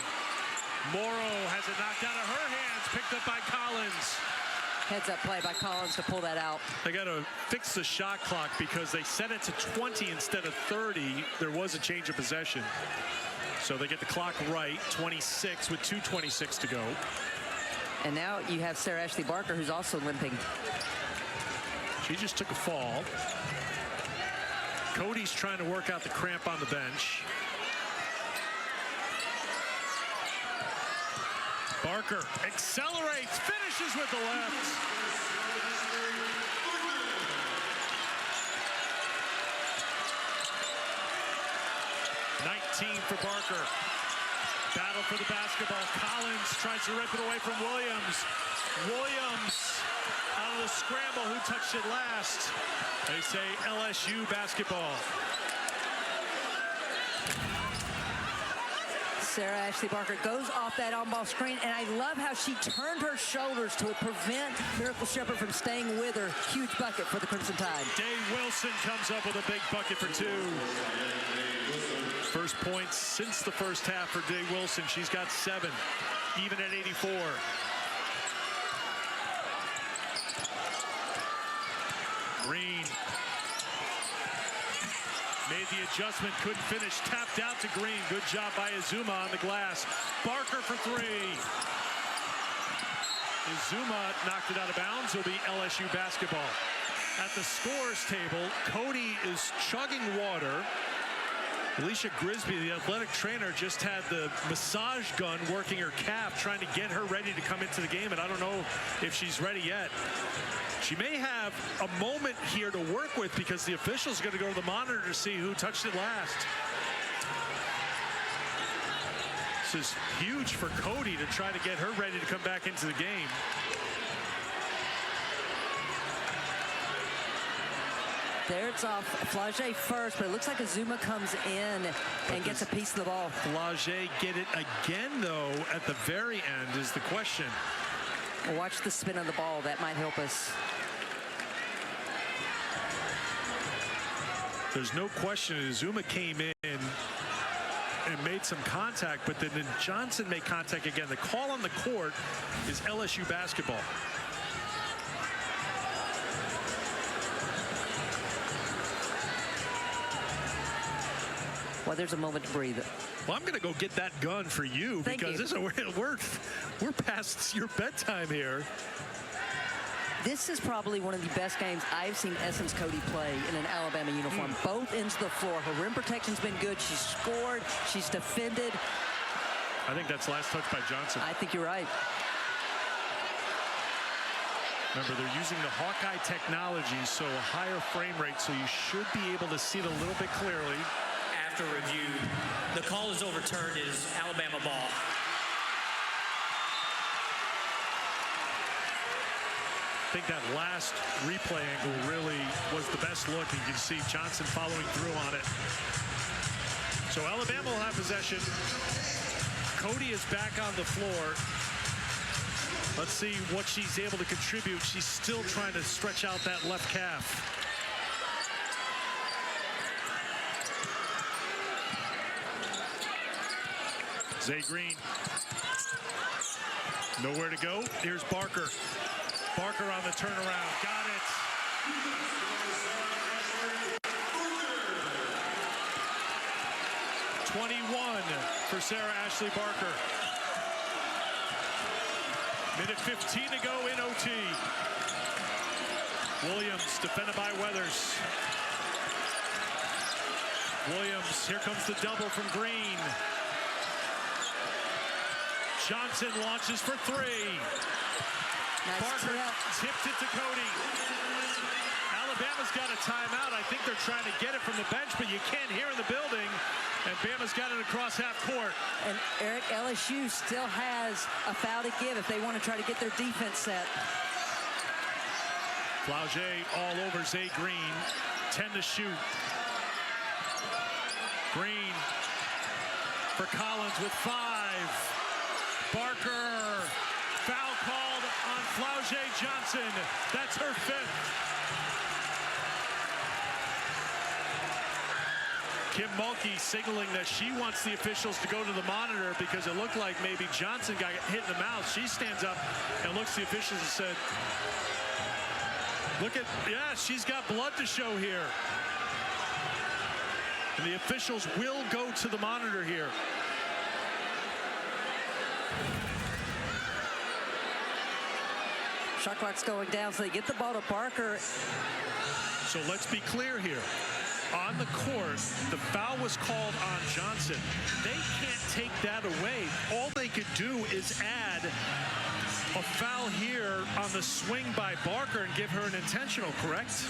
Morrow has it knocked out of her hands. Picked up by Collins. Heads up play by Collins to pull that out. They got to fix the shot clock because they set it to 20 instead of 30. There was a change of possession. So they get the clock right. 26 with 2:26 to go. And now you have Sarah Ashley Barker, who's also limping. She just took a fall. Cody's trying to work out the cramp on the bench. Barker accelerates, finishes with the left. For Barker. Battle for the basketball. Collins tries to rip it away from Williams. Williams out of the scramble. Who touched it last? They say LSU basketball. Sarah Ashley Barker goes off that on-ball screen, and I love how she turned her shoulders to prevent Miracle Shepherd from staying with her. Huge bucket for the Crimson Tide. Day Wilson comes up with a big bucket for two. First points since the first half for Day Wilson. She's got 7, even at 84. Green made the adjustment, couldn't finish, tapped out to Green. Good job by Izuma on the glass. Barker for 3. Izuma knocked it out of bounds. It'll be LSU basketball. At the scores table, Cody is chugging water. Alicia Grisby, the athletic trainer, just had the massage gun working her calf, trying to get her ready to come into the game, and I don't know if she's ready yet. She may have a moment here to work with because the official's going to go to the monitor to see who touched it last. This is huge for Cody to try to get her ready to come back into the game. There it's off Flage first, but it looks like Izuma comes in and gets a piece of the ball. Flage get it again, though, at the very end is the question. Well, watch the spin on the ball. That might help us. There's no question Izuma came in and made some contact, but then Johnson made contact again. The call on the court is LSU basketball. Well, there's a moment to breathe. Well, I'm going to go get that gun for you. Thank because you. We're past your bedtime here. This is probably one of the best games I've seen Essence Cody play in an Alabama uniform. Both ends of the floor. Her rim protection's been good. She's scored. She's defended. I think that's last touch by Johnson. I think you're right. Remember, they're using the Hawkeye technology, so a higher frame rate, so you should be able to see it a little bit clearly. After review, the call is overturned. It is Alabama ball. I think that last replay angle really was the best look. You can see Johnson following through on it. So Alabama will have possession. Cody is back on the floor. Let's see what she's able to contribute. She's still trying to stretch out that left calf. Zay Green. Nowhere to go. Here's Barker. Barker on the turnaround. Got it. .21 for Sarah Ashley Barker. Minute 15 to go in OT. Williams defended by Weathers. Williams, here comes the double from Green. Johnson launches for three. Nice Barker tipped it to Cody. Alabama's got a timeout. I think they're trying to get it from the bench, but you can't hear in the building. And Bama's got it across half court. And Eric, LSU still has a foul to give if they want to try to get their defense set. Flaugier all over Zay Green. 10 to shoot. Green for Collins with 5. Barker, foul called on Flaugier Johnson. That's her 5th. Kim Mulkey signaling that she wants the officials to go to the monitor because it looked like maybe Johnson got hit in the mouth. She stands up and looks at the officials and said, look at, yeah, she's got blood to show here. And the officials will go to the monitor here. Shot clock's going down, so they get the ball to Barker. So let's be clear here. On the court, the foul was called on Johnson. They can't take that away. All they could do is add a foul here on the swing by Barker and give her an intentional, correct?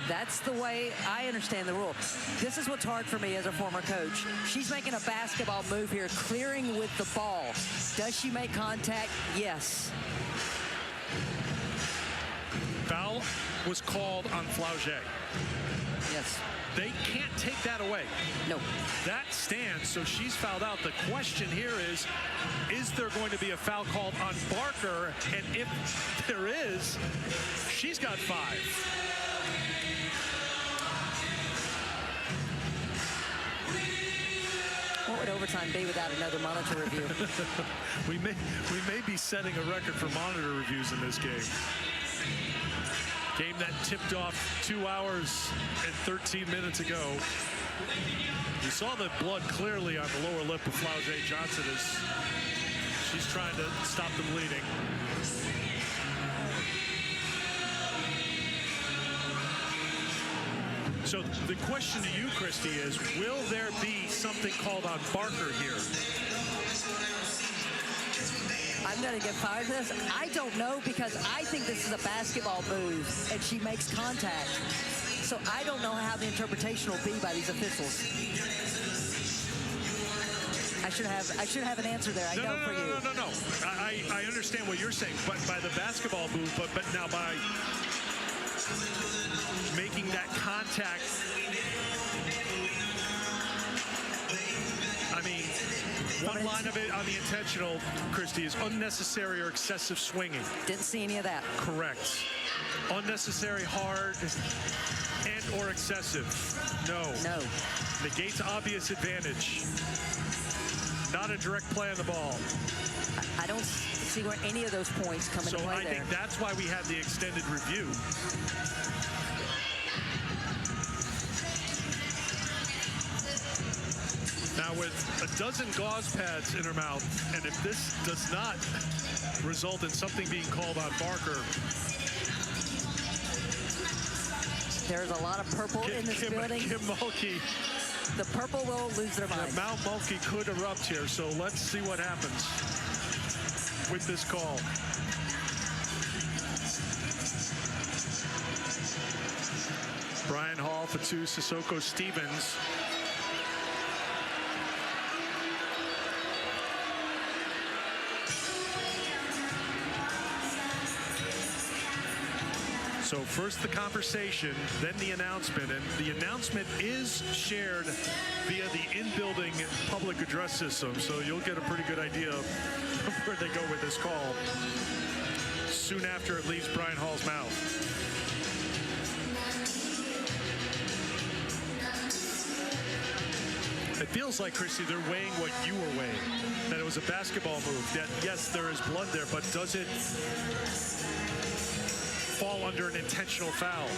That's the way I understand the rule. This is what's hard for me as a former coach. She's making a basketball move here, clearing with the ball. Does she make contact? Yes. Foul was called on Flaugier. Yes. They can't take that away. No. That stands, so she's fouled out. The question here is there going to be a foul called on Barker? And if there is, she's got 5. What would overtime be without another monitor review? we may be setting a record for monitor reviews in this game. Game that tipped off 2 hours and 13 minutes ago. You saw the blood clearly on the lower lip of Flaugier Johnson as she's trying to stop the bleeding. So the question to you, Christy, is will there be something called on Barker here? I'm going to get fired for this. I don't know because I think this is a basketball move and she makes contact. So I don't know how the interpretation will be by these officials. I should have an answer there. I know for you. No. I understand what you're saying, but by the basketball move, but now by making that contact. I mean, one line of it on the intentional, Christy, is unnecessary or excessive swinging. Didn't see any of that. Correct. Unnecessary, hard, and or excessive. No. No. Negates obvious advantage. Not a direct play on the ball. I don't see where any of those points come into play there. So I think that's why we had the extended review. Now with a dozen gauze pads in her mouth, and if this does not result in something being called on Barker. There's a lot of purple in this building. Kim Mulkey. The purple will lose their minds. Mount Mulkey could erupt here, so let's see what happens with this call. Brian Hall, Fatu, Sissoko, Stevens. So first the conversation, then the announcement, and the announcement is shared via the in-building public address system, so you'll get a pretty good idea of where they go with this call soon after it leaves Brian Hall's mouth. It feels like, Christy, they're weighing what you were weighing, that it was a basketball move, that yes, there is blood there, but does it fall under an intentional foul?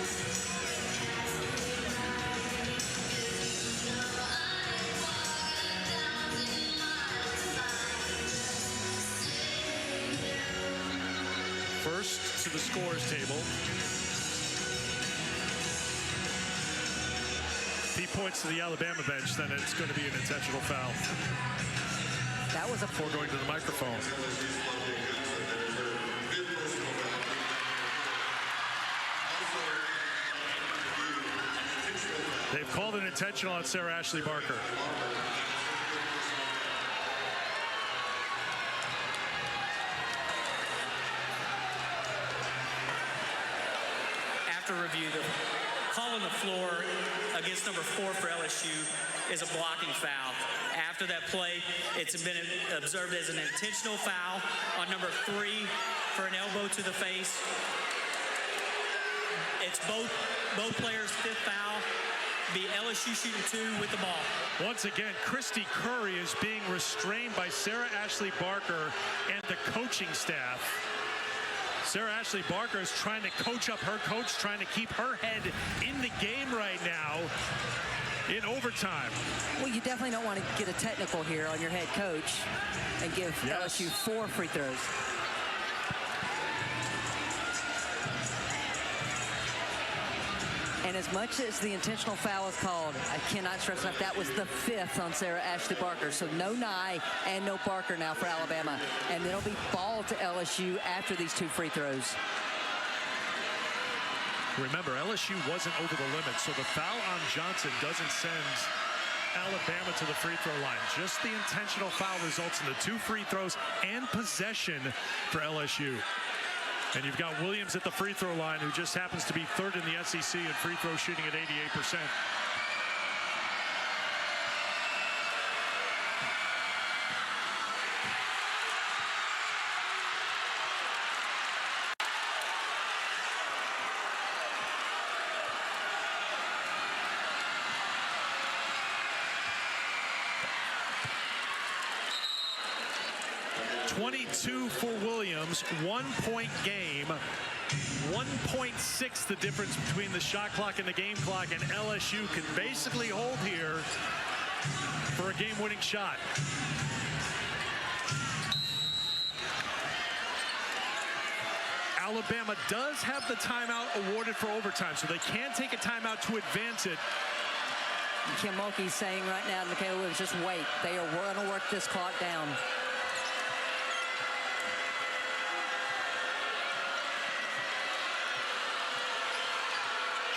the scores table. If he points to the Alabama bench, then it's going to be an intentional foul. That was before going to the microphone. They've called an intentional on Sarah Ashley Barker. After review, the call on the floor against number 4 for LSU is a blocking foul. After that play, it's been observed as an intentional foul on number 3 for an elbow to the face. It's both players' 5th foul. Be LSU shooting 2 with the ball. Once again, Christy Curry is being restrained by Sarah Ashley Barker and the coaching staff. Sarah Ashley Barker is trying to coach up her coach, trying to keep her head in the game right now in overtime. Well, you definitely don't want to get a technical here on your head coach and give LSU 4 free throws. And as much as the intentional foul is called, I cannot stress enough, that was the 5th on Sarah Ashley Barker. So no Nye and no Barker now for Alabama. And it'll be ball to LSU after these 2 free throws. Remember, LSU wasn't over the limit, so the foul on Johnson doesn't send Alabama to the free throw line. Just the intentional foul results in the 2 free throws and possession for LSU. And you've got Williams at the free throw line, who just happens to be 3rd in the SEC in free throw shooting at 88%. For Williams, 1-point game, 1.6 the difference between the shot clock and the game clock, and LSU can basically hold here for a game-winning shot. Alabama does have the timeout awarded for overtime, so they can take a timeout to advance it. Kim Mulkey's saying right now, Michaela Williams, just wait. They are going to work this clock down.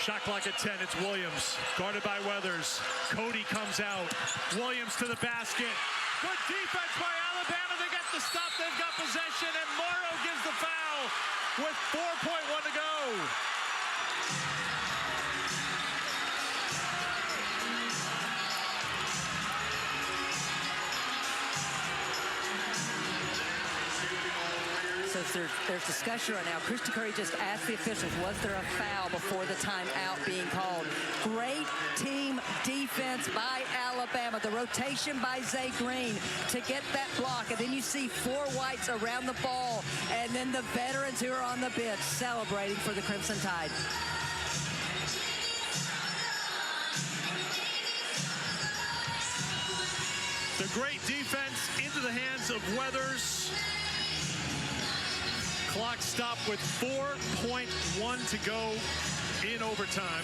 Shot clock at 10, it's Williams, guarded by Weathers. Cody comes out, Williams to the basket. Good defense by Alabama, they get the stop, they've got possession, and Morrow gives the foul with 4.1 to go. So there's discussion right now. Christy Curry just asked the officials, was there a foul before the timeout being called? Great team defense by Alabama. The rotation by Zay Green to get that block. And then you see 4 whites around the ball. And then the veterans who are on the bench celebrating for the Crimson Tide. The great defense into the hands of Weathers. Clock stopped with 4.1 to go in overtime.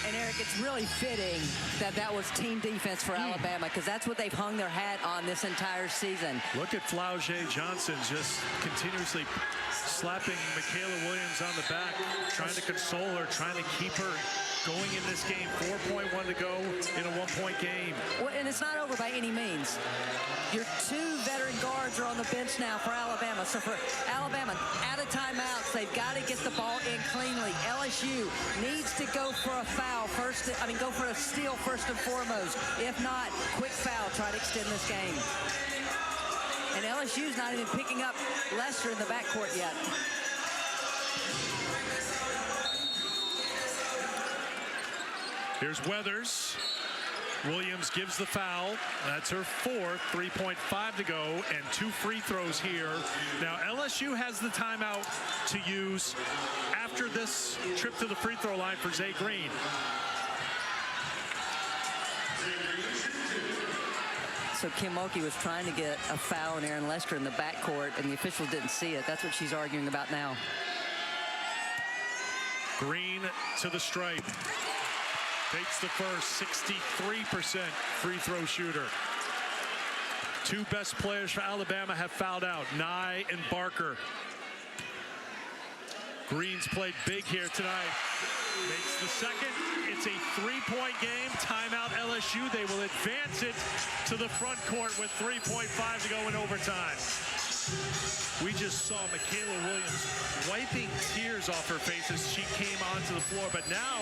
And Eric, it's really fitting that that was team defense for Alabama, because that's what they've hung their hat on this entire season. Look at Flaugier Johnson just continuously slapping Michaela Williams on the back, trying to console her, trying to keep her going in this game. 4.1 to go in a 1-point game. Well, and it's not over by any means. Your 2 veteran guards are on the bench now for Alabama. So for Alabama, out of timeouts, they've got to get the ball in cleanly. LSU needs to go for a foul first. Go for a steal first and foremost. If not, quick foul, try to extend this game. And LSU's not even picking up Lester in the backcourt yet. Here's Weathers. Williams gives the foul. That's her 4th, 3.5 to go, and 2 free throws here. Now, LSU has the timeout to use after this trip to the free throw line for Zay Green. So Kim Mulkey was trying to get a foul on Aaron Lester in the backcourt, and the officials didn't see it. That's what she's arguing about now. Green to the stripe. Takes the first, 63% free throw shooter. Two best players for Alabama have fouled out, Nye and Barker. Green's played big here tonight. Makes the second. It's a three-point game. Timeout LSU. They will advance it to the front court with 3.5 to go in overtime. We just saw Michaela Williams wiping tears off her face as she came onto the floor. But now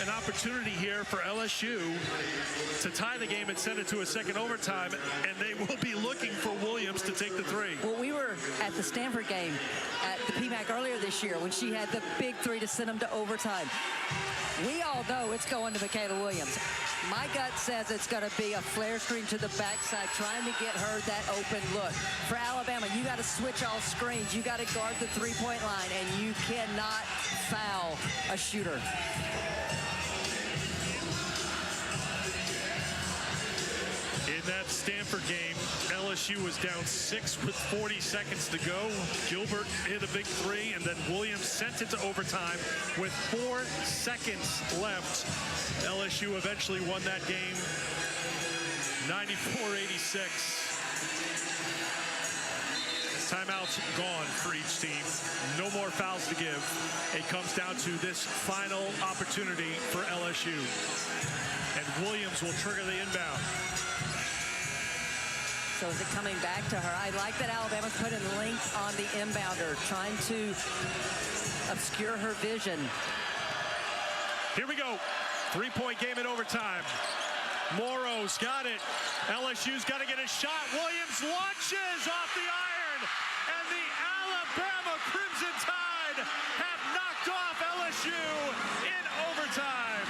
an opportunity here for LSU to tie the game and send it to a second overtime. And they will be looking for Williams to take the three. Well, we were at the Stanford game at the PMAC earlier this year when she had the big three to send them to overtime. We all know it's going to Michaela Williams. My gut says it's going to be a flare screen to the backside, trying to get her that open look. For Alabama, you got to switch all screens. You got to guard the three-point line, and you cannot foul a shooter. In that Stanford game, LSU was down 6 with 40 seconds to go. Gilbert hit a big three, and then Williams sent it to overtime with 4 seconds left. LSU eventually won that game 94-86. Timeouts gone for each team. No more fouls to give. It comes down to this final opportunity for LSU. And Williams will trigger the inbound. So is it coming back to her? I like that Alabama's putting length on the inbounder, trying to obscure her vision. Here we go. Three-point game in overtime. Morrow's got it. LSU's got to get a shot. Williams launches off the iron. And the Alabama Crimson Tide have knocked off LSU in overtime.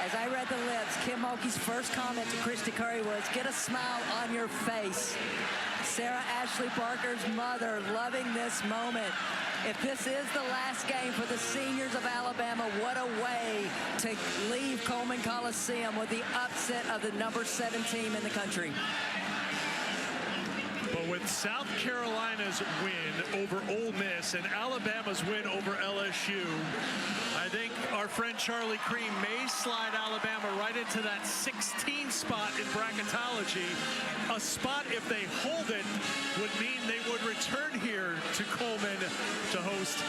As I read the lips, Kim Mulkey's first comment to Christy Curry was, get a smile on your face. Sarah Ashley Barker's mother loving this moment. If this is the last game for the seniors of Alabama, what a way to leave Coleman Coliseum with the upset of the number 7 team in the country. But with South Carolina's win over Ole Miss and Alabama's win over LSU, I think our friend Charlie Cream may slide Alabama right into that 16 spot in bracketology. A spot, if they hold it, would mean they would return here to Coleman to host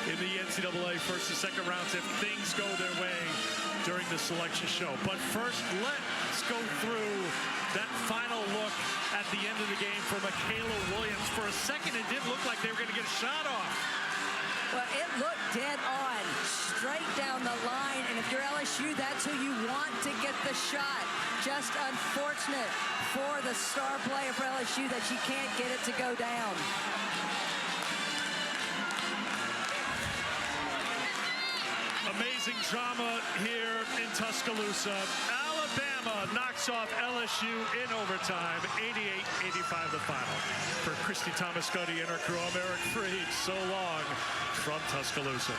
in the NCAA first and second rounds if things go their way during the selection show. But first, let's go through that final look at the end of the game for Michaela Williams. For a second, it didn't look like they were going to get a shot off. Well, it looked dead on, straight down the line. And if you're LSU, that's who you want to get the shot. Just unfortunate for the star player for LSU that she can't get it to go down. Amazing drama here in Tuscaloosa. Alabama knocks off LSU in overtime, 88-85 the final. For Christy Thomas Cody and her crew, I'm Eric Freed. So long from Tuscaloosa.